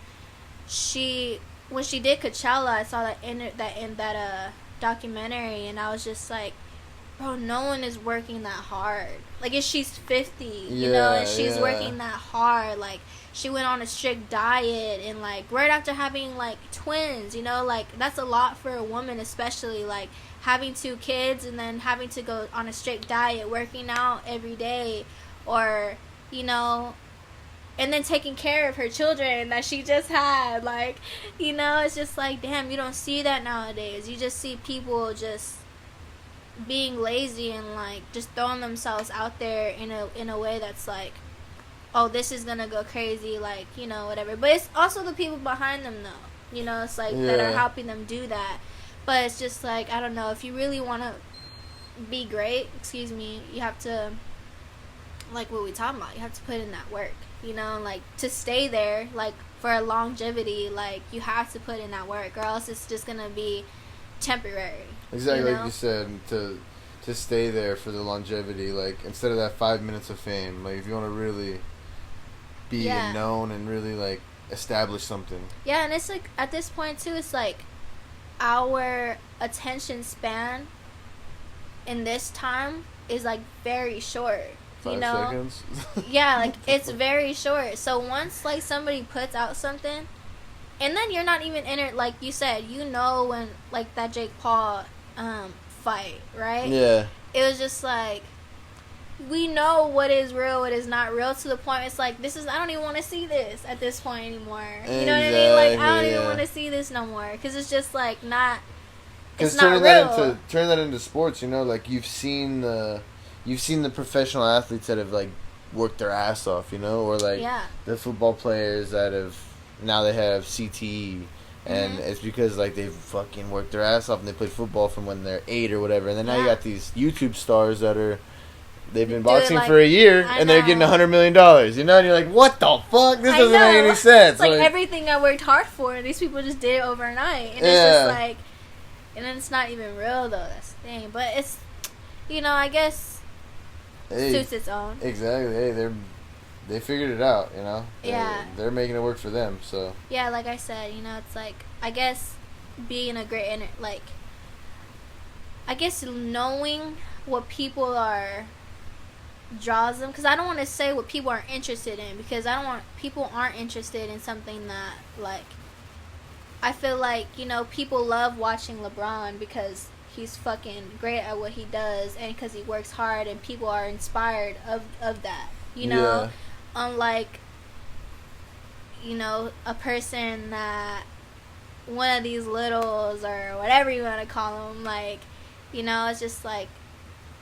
S2: when she did Coachella, I saw that in that documentary, and I was just like, bro, no one is working that hard. Like, if she's 50, you know, and she's working that hard, like, she went on a strict diet, and like right after having like twins, you know, like that's a lot for a woman, especially like having 2 kids and then having to go on a strict diet, working out every day, or, you know, and then taking care of her children that she just had. Like, you know, it's just like, damn, you don't see that nowadays. You just see people just being lazy and like just throwing themselves out there in a way that's like, oh, this is gonna go crazy, like, you know, whatever. But it's also the people behind them though, you know, it's like that are helping them do that. But it's just like, I don't know, if you really want to be great, you have to, like what we talking about, you have to put in that work, you know, like to stay there, like for a longevity, like you have to put in that work, or else it's just gonna be temporary.
S1: Exactly,
S2: you know?
S1: like you said, to stay there for the longevity, like instead of that 5 minutes of fame, like if you want to really be known and really like establish something. Yeah,
S2: and it's like at this point too, it's like our attention span in this time is like very short.
S1: 5
S2: you know?
S1: seconds.
S2: Yeah, like it's very short. So once like somebody puts out something, and then you're not even in it, like you said, you know, when like that Jake Paul fight, right?
S1: Yeah.
S2: It was just like, we know what is real, what is not real, to the point it's like, I don't even want to see this at this point anymore.
S1: Exactly,
S2: you know what I mean? Like, I don't even want to see this no more, because it's just like not. Because
S1: turn that into sports, you know, like you've seen the professional athletes that have like worked their ass off, you know, or like the football players that have they have CTE. And it's because like they've fucking worked their ass off and they played football from when they're 8 or whatever. And then now you got these YouTube stars that they've been boxing for a year and they're getting $100 million, you know? And you're like, what the fuck? This doesn't make any sense.
S2: It's like everything I worked hard for, these people just did it overnight. And it's just like, and then it's not even real though, that's the thing. But it's, you know, I guess suits its own.
S1: Exactly. Hey, they figured it out, you know? They're making it work for them, so.
S2: Yeah, like I said, you know, it's like, I guess being a great, I guess knowing what people are draws them, because I don't want to say what people are interested in, because people aren't interested in something that, like, I feel like, you know, people love watching LeBron because he's fucking great at what he does, and because he works hard, and people are inspired of that, you know?
S1: Yeah.
S2: Unlike, you know, a person that, one of these littles, or whatever you want to call them, like, you know, it's just like,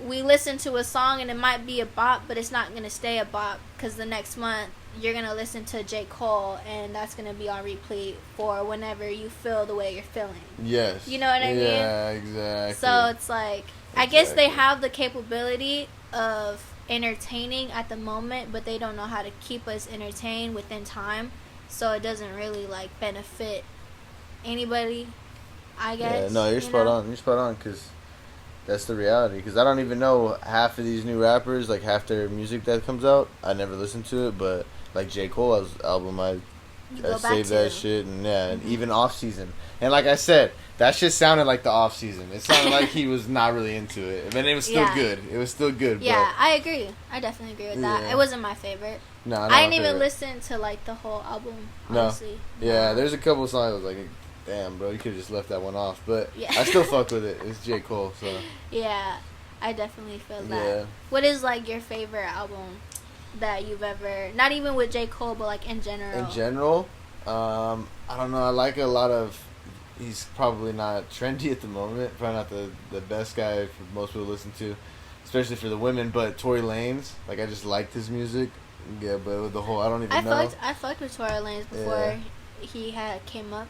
S2: we listen to a song and it might be a bop, but it's not going to stay a bop, because the next month you're going to listen to J. Cole, and that's going to be on replay for whenever you feel the way you're feeling.
S1: Yes.
S2: You know what I mean?
S1: Yeah, exactly.
S2: So it's like, I guess they have the capability of entertaining at the moment, but they don't know how to keep us entertained within time, so it doesn't really like benefit anybody, I guess.
S1: Yeah, no, you're spot on, because That's the reality, because I don't even know half of these new rappers, like half their music that comes out. I never listened to it, but like J. Cole's album, I saved that shit, and and even Off Season. And like I said, that shit sounded like the Off Season. It sounded like he was not really into it. And it was still good. It was still good.
S2: Yeah, I agree. I definitely agree with that. It wasn't my favorite.
S1: No,
S2: I didn't even listen to like the whole album, honestly.
S1: No. Yeah, there's a couple songs I was like, damn, bro, you could have just left that one off. But I still fuck with it. It's J. Cole, so.
S2: Yeah, I definitely feel that. Yeah. What is like your favorite album that you've ever, not even with J. Cole, but like in general?
S1: In general? I don't know. I like a lot of, he's probably not trendy at the moment. Probably not the best guy for most people to listen to, especially for the women. But Tory Lanez, like I just liked his music. Yeah, but with the whole, I don't even know.
S2: I fucked with Tory Lanez before he had came up.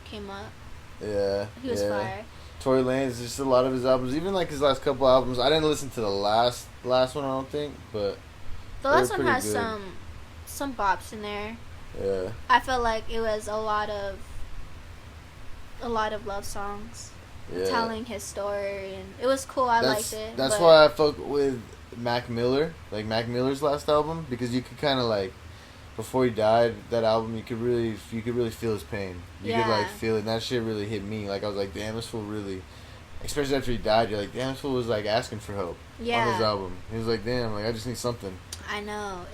S1: Yeah.
S2: He was fire.
S1: Tory Lanez, just a lot of his albums, even like his last couple albums. I didn't listen to the last one, I don't think, but
S2: the last one has some bops in there.
S1: Yeah.
S2: I felt like it was a lot of love songs, telling his story, and it was cool. I liked it.
S1: That's why I fuck with Mac Miller, like Mac Miller's last album, because you could kind of like, before he died, that album you could really feel his pain. You could like feel it, and that shit really hit me. Like I was like, damn, this fool really, especially after he died, you're like, damn, this fool was like asking for help on his album. He was like, damn, like I just need something.
S2: I know.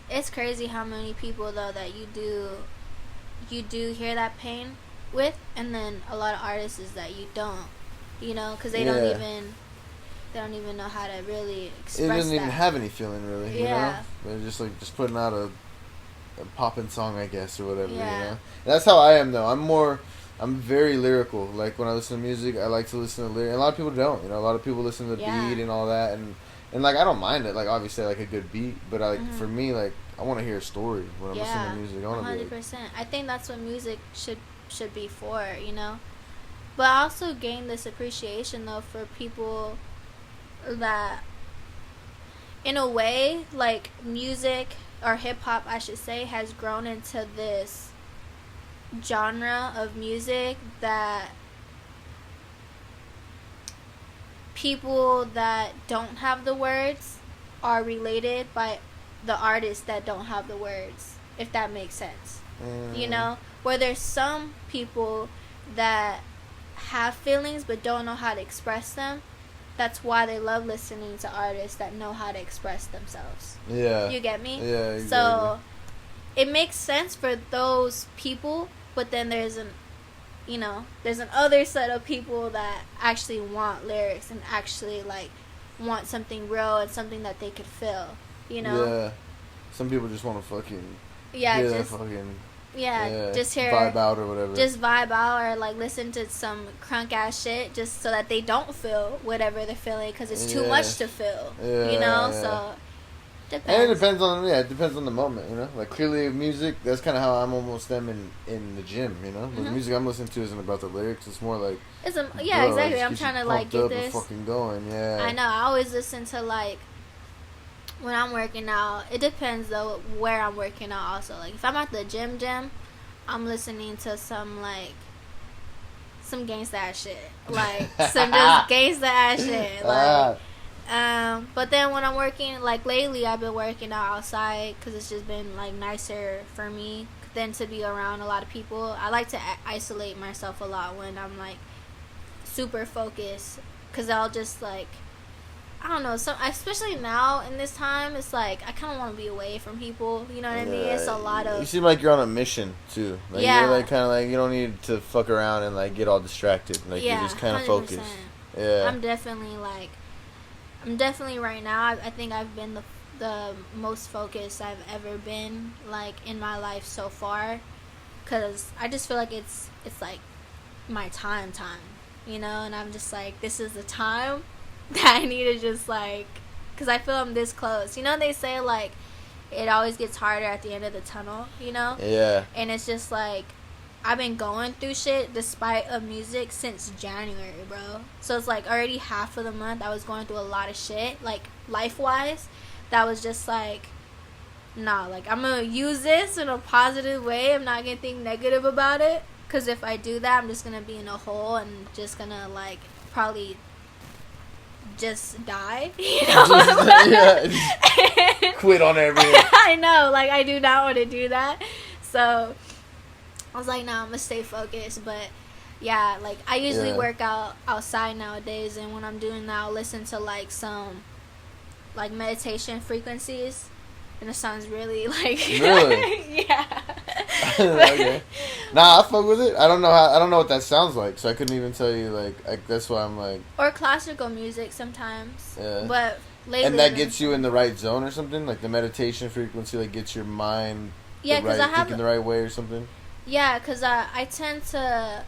S2: It's crazy how many people though that you do hear that pain with, and then a lot of artists is that you don't, because they don't even know how to really express. It doesn't
S1: even have any feeling really.
S2: Yeah.
S1: They're just like putting out a poppin' song, I guess, or whatever. Yeah. And that's how I am though. I'm very lyrical. Like when I listen to music, I like to listen to lyrics. A lot of people don't. A lot of people listen to the beat and all that, and like I don't mind it. Like obviously I like a good beat, but for me, like I want to hear a story when I'm listening to music. I want to
S2: 100%. I think that's what music should be for, But I also gained this appreciation though for people that, in a way, like music or hip hop, I should say, has grown into this genre of music that people that don't have the words are related by the artists that don't have the words, if that makes sense. Where there's some people that have feelings but don't know how to express them. That's why they love listening to artists that know how to express themselves.
S1: Yeah.
S2: You get me?
S1: Yeah, exactly.
S2: So it makes sense for those people, but then there's an other set of people that actually want lyrics and actually like want something real and something that they could feel,
S1: Yeah. Some people just want to fucking
S2: just hear
S1: vibe out or whatever.
S2: Just vibe out or like listen to some crunk ass shit just so that they don't feel whatever they're feeling because it's too much to feel. So depends.
S1: And it depends on the moment. Like clearly music, that's kind of how I'm almost them in the gym. The music I'm listening to isn't about the lyrics. It's more like
S2: exactly. I'm trying to like get this
S1: fucking going. Yeah.
S2: I know. I always listen to like. When I'm working out, it depends though where I'm working out also. Like if I'm at the gym, I'm listening to some gangsta ass shit. Like some just gangsta ass shit. Like, but then when I'm working, like lately I've been working out outside because it's just been like nicer for me than to be around a lot of people. I like to isolate myself a lot when I'm like super focused because I'll just like, I don't know, especially now in this time, it's like I kind of want to be away from people. You know what I mean? It's a lot of.
S1: You seem like you're on a mission too. Like, you're like kind of like you don't need to fuck around and like get all distracted. Like you're just kind of focused. Yeah. I'm definitely
S2: right now. I think I've been the most focused I've ever been like in my life so far, cause I just feel like it's like my time, and I'm just like, this is the time that I need to just like, because I feel I'm this close. They say like it always gets harder at the end of the tunnel,
S1: Yeah.
S2: And it's just like I've been going through shit despite of music since January, bro. So it's like already half of the month I was going through a lot of shit, like life-wise, that was just like, nah, like I'm gonna use this in a positive way. I'm not gonna think negative about it, because if I do that, I'm just gonna be in a hole and just gonna like probably just die. You know what I'm
S1: yeah, quit on everything.
S2: I know, like, I do not want to do that. So I was like, nah, I'm gonna stay focused. But yeah, like, I usually work out outside nowadays, and when I'm doing that, I'll listen to like some like meditation frequencies, and it sounds really like yeah.
S1: Okay. Nah, I fuck with it. I don't know what that sounds like, so I couldn't even tell you. Like that's why I'm like.
S2: Or classical music sometimes.
S1: Yeah.
S2: But lately,
S1: and that gets you in the right zone or something. Like the meditation frequency, like gets your mind. Yeah, because I have thinking the right way or something.
S2: Yeah, because I tend to.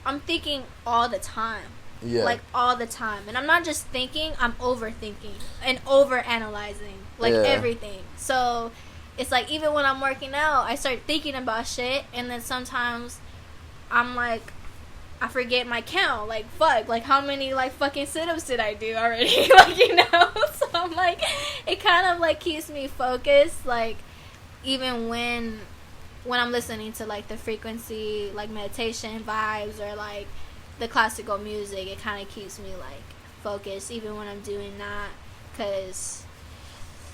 S2: I'm thinking all the time.
S1: Yeah. Like
S2: all the time, and I'm not just thinking. I'm overthinking and overanalyzing everything. So. It's like, even when I'm working out, I start thinking about shit, and then sometimes I'm like, I forget my count. Like, fuck, like, how many, like, fucking sit-ups did I do already? Like, you know? So I'm like, it kind of, like, keeps me focused, like, even when I'm listening to, like, the frequency, like, meditation vibes, or, like, the classical music, it kind of keeps me, like, focused, even when I'm doing that, because,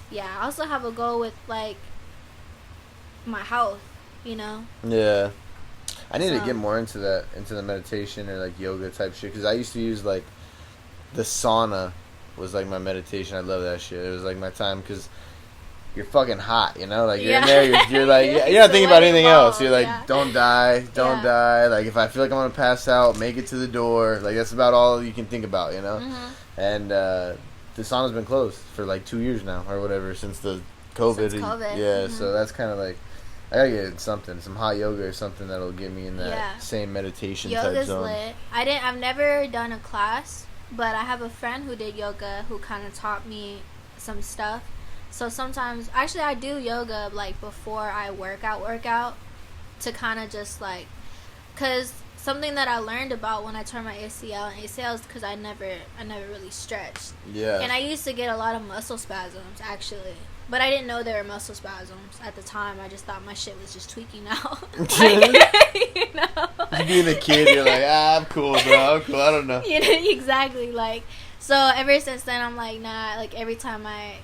S2: yeah, I also have a goal with, like, my health, you know.
S1: Yeah, I need to get more into the meditation or like yoga type shit, because I used to use like the sauna was like my meditation. I love that shit. It was like my time, because you're fucking hot, you know, like you're in there, you're like you're not thinking about anything else. You're like, don't die, like if I feel like I'm gonna pass out, make it to the door. Like that's about all you can think about, you know. And the sauna's been closed for like 2 years now or whatever, since the COVID. Yeah, so that's kind of like, I gotta get some hot yoga or something that'll get me in that same meditation type zone.
S2: Yoga's lit. I've never done a class, but I have a friend who did yoga who kind of taught me some stuff. So sometimes, actually, I do yoga like before I work out to kind of just like, cause something that I learned about when I tore my ACL, and ACL is because I never really stretched.
S1: Yeah.
S2: And I used to get a lot of muscle spasms, actually. But I didn't know they were muscle spasms at the time. I just thought my shit was just tweaking out. Like, you know?
S1: Being a kid, you're like, I'm cool, bro. I'm cool. I don't know.
S2: You know, exactly. Like, so ever since then, I'm like, nah. Like, every time I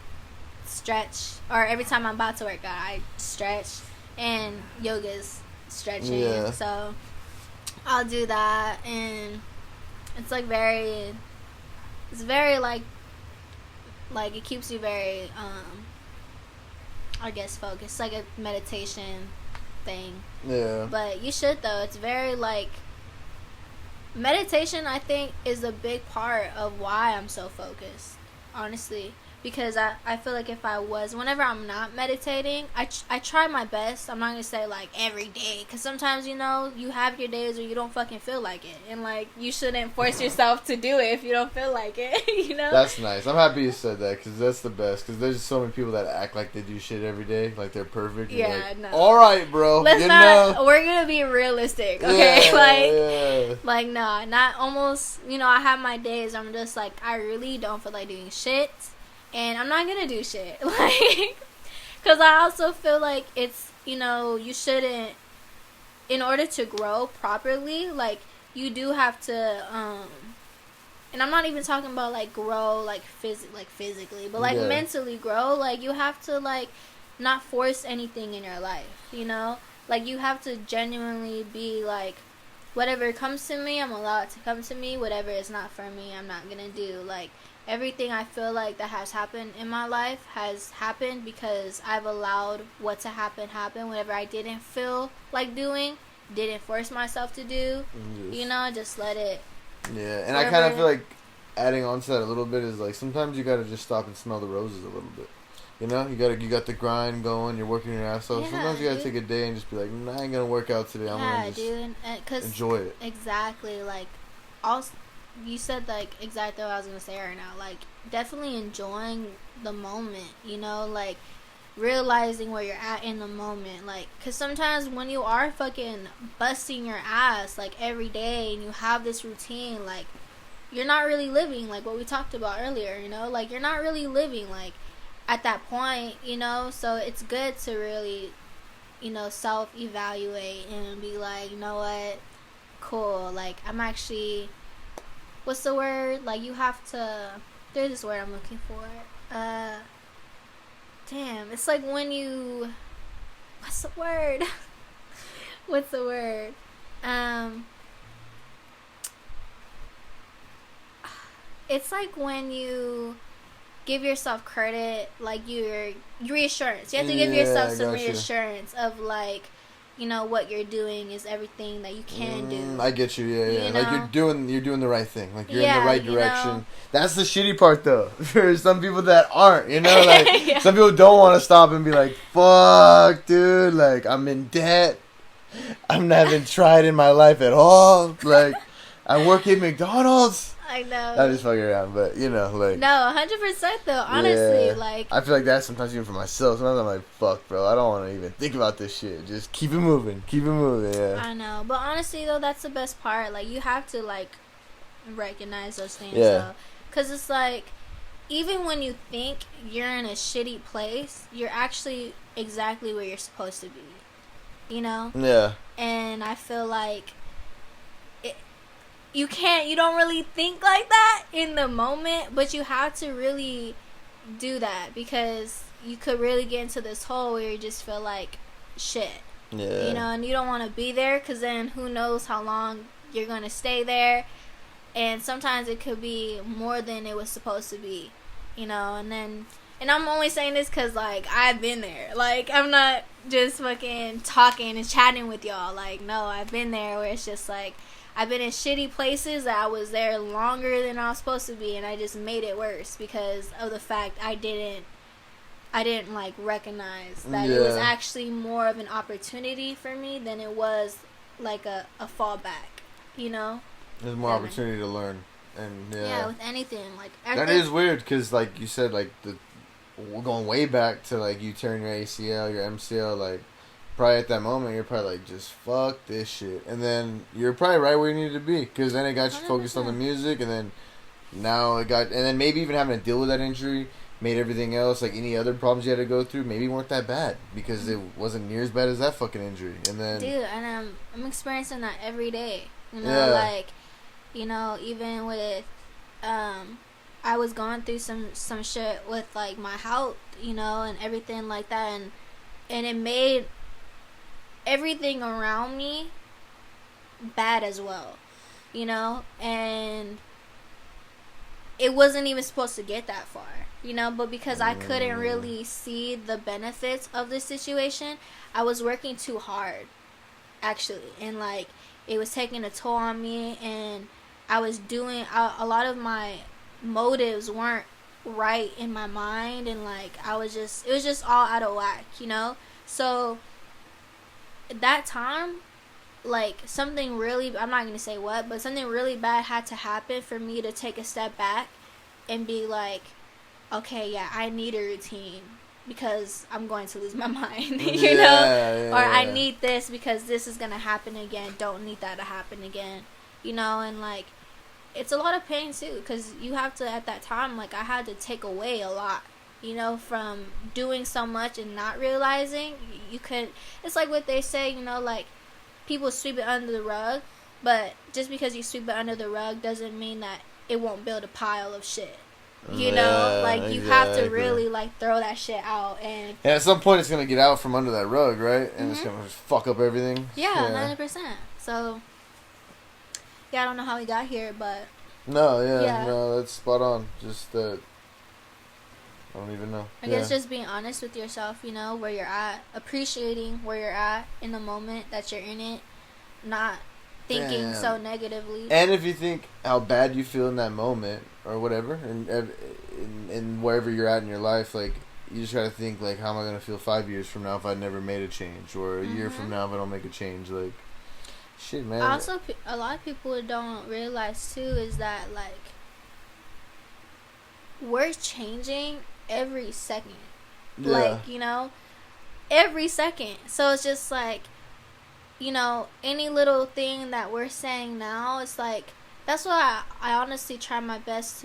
S2: stretch, or every time I'm about to work out, I stretch. And yoga's stretching. Yeah. So I'll do that. And it's like very like it keeps you very, I guess, focused. Like a meditation thing.
S1: Yeah.
S2: But you should, though. It's very, like, meditation, I think, is a big part of why I'm so focused, honestly. Because I feel like whenever I'm not meditating, I try my best. I'm not going to say, like, every day. Because sometimes, you know, you have your days where you don't fucking feel like it. And, like, you shouldn't force yourself to do it if you don't feel like it, you know?
S1: That's nice. I'm happy you said that, because that's the best. Because there's so many people that act like they do shit every day. Like, they're perfect.
S2: Yeah,
S1: like,
S2: no.
S1: All right, bro.
S2: We're going to be realistic, okay?
S1: Yeah,
S2: like, nah, not almost, you know, I have my days I'm just like, I really don't feel like doing shit. And I'm not going to do shit. Like, because I also feel like it's, you know, you shouldn't, in order to grow properly, like, you do have to, and I'm not even talking about, like, grow, like, physically, but, like, mentally grow. Like, you have to, like, not force anything in your life, you know? Like, you have to genuinely be, like, whatever comes to me, I'm allowed to come to me. Whatever is not for me, I'm not going to do. Like, everything I feel like that has happened in my life has happened because I've allowed what to happen. Whatever I didn't feel like doing, didn't force myself to do, you know, just let it.
S1: Yeah, and I kind of feel like adding on to that a little bit is like, sometimes you got to just stop and smell the roses a little bit. You know, you got the grind going, you're working your ass off. Sometimes you got to take a day and just be like, nah, I ain't going to work out today. I'm going to just enjoy it.
S2: Exactly. Like, also, you said, like, exactly what I was going to say right now. Like, definitely enjoying the moment, you know? Like, realizing where you're at in the moment. Like, because sometimes when you are fucking busting your ass, like, every day, and you have this routine, like, you're not really living, like what we talked about earlier, you know? Like, you're not really living, like, at that point, you know? So it's good to really, you know, self-evaluate and be like, you know what? Cool. Like, I'm actually... What's the word? Like, you have to... There's this word I'm looking for. Damn, it's like when you, what's the word? What's the word? It's like when you give yourself credit, like your reassurance. You have to give yourself some reassurance of like, you know, what you're doing is everything that you can do.
S1: I get you, yeah. Like you're doing the right thing. Like you're in the right direction.
S2: Know?
S1: That's the shitty part though. For some people that aren't, you know, like some people don't want to stop and be like, fuck, dude, like I'm in debt. I haven't tried in my life at all. Like I work at McDonald's.
S2: I know.
S1: I'm just fucking around, but you know, like.
S2: No, 100% though. Honestly, like.
S1: I feel like that sometimes even for myself. Sometimes I'm like, fuck, bro. I don't want to even think about this shit. Just keep it moving. Yeah.
S2: I know, but honestly though, that's the best part. Like you have to like recognize those things.
S1: Yeah.
S2: Because it's like, even when you think you're in a shitty place, you're actually exactly where you're supposed to be. You know?
S1: Yeah.
S2: And I feel like you don't really think like that in the moment, but you have to really do that because you could really get into this hole where you just feel like shit.
S1: Yeah.
S2: You know, and you don't want to be there because then who knows how long you're going to stay there. And sometimes it could be more than it was supposed to be, you know, and I'm only saying this because, like, I've been there. Like, I'm not just fucking talking and chatting with y'all. Like, no, I've been there where it's just, like, I've been in shitty places that I was there longer than I was supposed to be, and I just made it worse because of the fact I didn't like, recognize that it was actually more of an opportunity for me than it was, like, a fallback, you know?
S1: There's more opportunity to learn. And,
S2: yeah, with anything. Like,
S1: that is weird because, like you said, like, we're going way back to, like, you tearing your ACL, your MCL, like, probably at that moment, you're probably like, just fuck this shit. And then you're probably right where you needed to be. Because then it got you 100%. Focused on the music. And then now it got... And then maybe even having to deal with that injury made everything else, like any other problems you had to go through, maybe weren't that bad. Because it wasn't near as bad as that fucking injury. And then...
S2: Dude, and I'm experiencing that every day. You know, like... You know, even with... I was going through some shit with, like, my health, you know, and everything like that. And it made... everything around me bad as well, you know, and it wasn't even supposed to get that far, you know, but because I couldn't really see the benefits of the situation, I was working too hard, actually, and, like, it was taking a toll on me, and I was doing, a lot of my motives weren't right in my mind, and, like, it was just all out of whack, you know, so... that time, like, something really, I'm not going to say what, but something really bad had to happen for me to take a step back and be like, okay, yeah, I need a routine because I'm going to lose my mind, you know? Or I need this because this is going to happen again. Don't need that to happen again, you know? And, like, it's a lot of pain, too, because you have to, at that time, like, I had to take away a lot. You know, from doing so much and not realizing you could. It's like what they say, you know, like people sweep it under the rug, but just because you sweep it under the rug doesn't mean that it won't build a pile of shit. You know, like you have to really like throw that shit out, and
S1: at some point it's gonna get out from under that rug, right? And it's gonna just fuck up everything.
S2: Yeah, 100%. So yeah, I don't know how we got here, but
S1: no, that's spot on. Just that. I don't even know.
S2: I guess just being honest with yourself, you know, where you're at, appreciating where you're at in the moment that you're in it, not thinking so negatively.
S1: And if you think how bad you feel in that moment or whatever, and wherever you're at in your life, like you just gotta think like, how am I gonna feel 5 years from now if I never made a change, or a year from now if I don't make a change? Like, shit, man.
S2: Also, a lot of people don't realize too is that like we're changing every second. Like, you know, every second. So it's just like, you know, any little thing that we're saying now, it's like, that's why I honestly try my best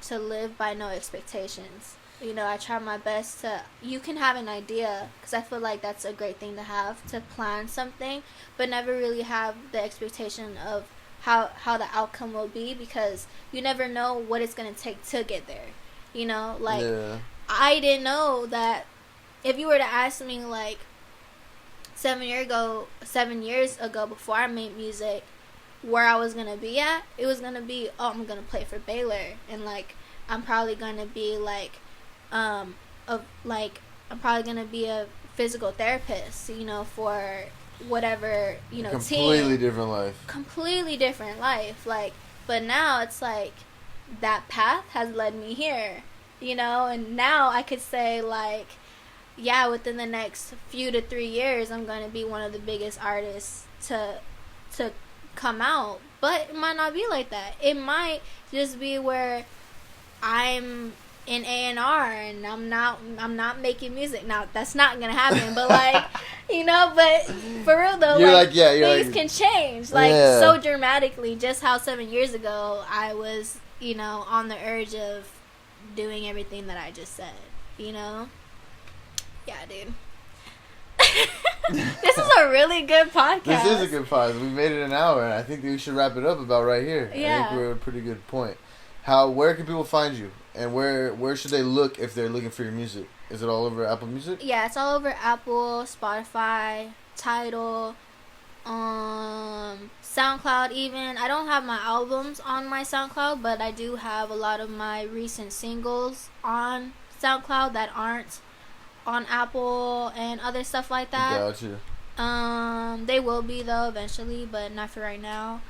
S2: to live by no expectations. You know, I try my best to, you can have an idea, because I feel like that's a great thing to have, to plan something, but never really have the expectation of how the outcome will be, because you never know what it's gonna take to get there. You know, like I didn't know that if you were to ask me like 7 years ago before I made music, where I was gonna be at, it was gonna be, oh, I'm gonna play for Baylor, and like I'm probably gonna be like I'm probably gonna be a physical therapist, you know, for whatever, you know,
S1: completely
S2: team.
S1: completely different life.
S2: Like, but now it's like that path has led me here, you know, and now I could say like, yeah, within the next few to 3 years, I'm gonna be one of the biggest artists to come out. But it might not be like that. It might just be where I'm in A&R and I'm not making music. Now that's not gonna happen, but like, you know, but for real though, things can change like so dramatically. Just how 7 years ago I was, you know, on the urge of doing everything that I just said, you know. Yeah, dude. This is a really good podcast.
S1: This is a good podcast. We made it an hour, and I think we should wrap it up about right here.
S2: Yeah.
S1: I think we're at a pretty good point. Where can people find you, and where should they look if they're looking for your music? Is it all over Apple Music?
S2: Yeah, it's all over Apple, Spotify, Tidal, SoundCloud even. I don't have my albums on my SoundCloud, but I do have a lot of my recent singles on SoundCloud that aren't on Apple and other stuff like that.
S1: Gotcha.
S2: They will be though eventually, but not for right now.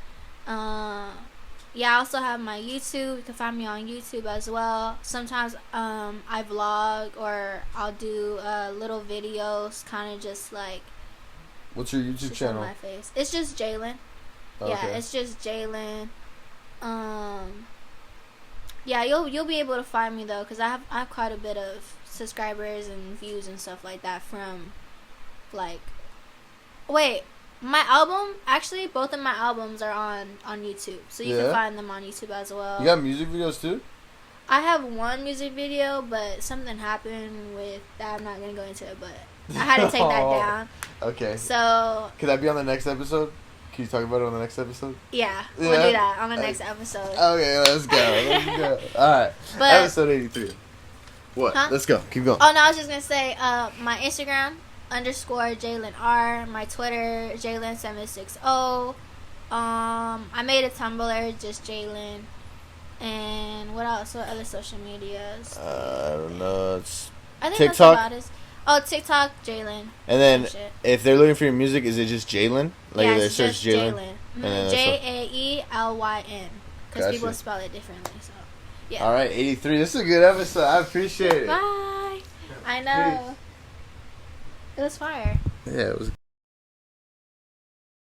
S2: Yeah, I also have my YouTube. You can find me on YouTube as well. Sometimes I vlog, or I'll do little videos, kind of just like.
S1: What's your YouTube channel?
S2: My face. It's just Jaelyn. Okay. Yeah, it's just Jaelyn. Yeah, you'll be able to find me though, because I have quite a bit of subscribers and views and stuff like that from, like, wait, my album, actually both of my albums are on YouTube, so you can find them on YouTube as well.
S1: You got music videos too?
S2: I have one music video, but something happened with that. I'm not gonna go into it, but I had to take that down.
S1: Okay.
S2: So
S1: could that be on the next episode? Can you talk about it on the next episode?
S2: Yeah, we'll do that on the next episode.
S1: Okay, let's go. Alright, episode 83. What? Huh? Let's go. Keep going.
S2: Oh, no, I was just going to say, my Instagram, _JaelynR. My Twitter, Jaelyn760. I made a Tumblr, just Jaelyn. And what else? What other social medias?
S1: I don't know. It's
S2: I think
S1: TikTok?
S2: That's about it. Oh, TikTok, Jaelyn.
S1: And then, if they're looking for your music, is it just Jaelyn? Like,
S2: yeah,
S1: they search Jaelyn?
S2: Jaelyn. Because people spell it differently, so. Yeah.
S1: All right, 83. This is a good episode. I appreciate it.
S2: Bye. I know. Peace. It was fire.
S1: Yeah, it was.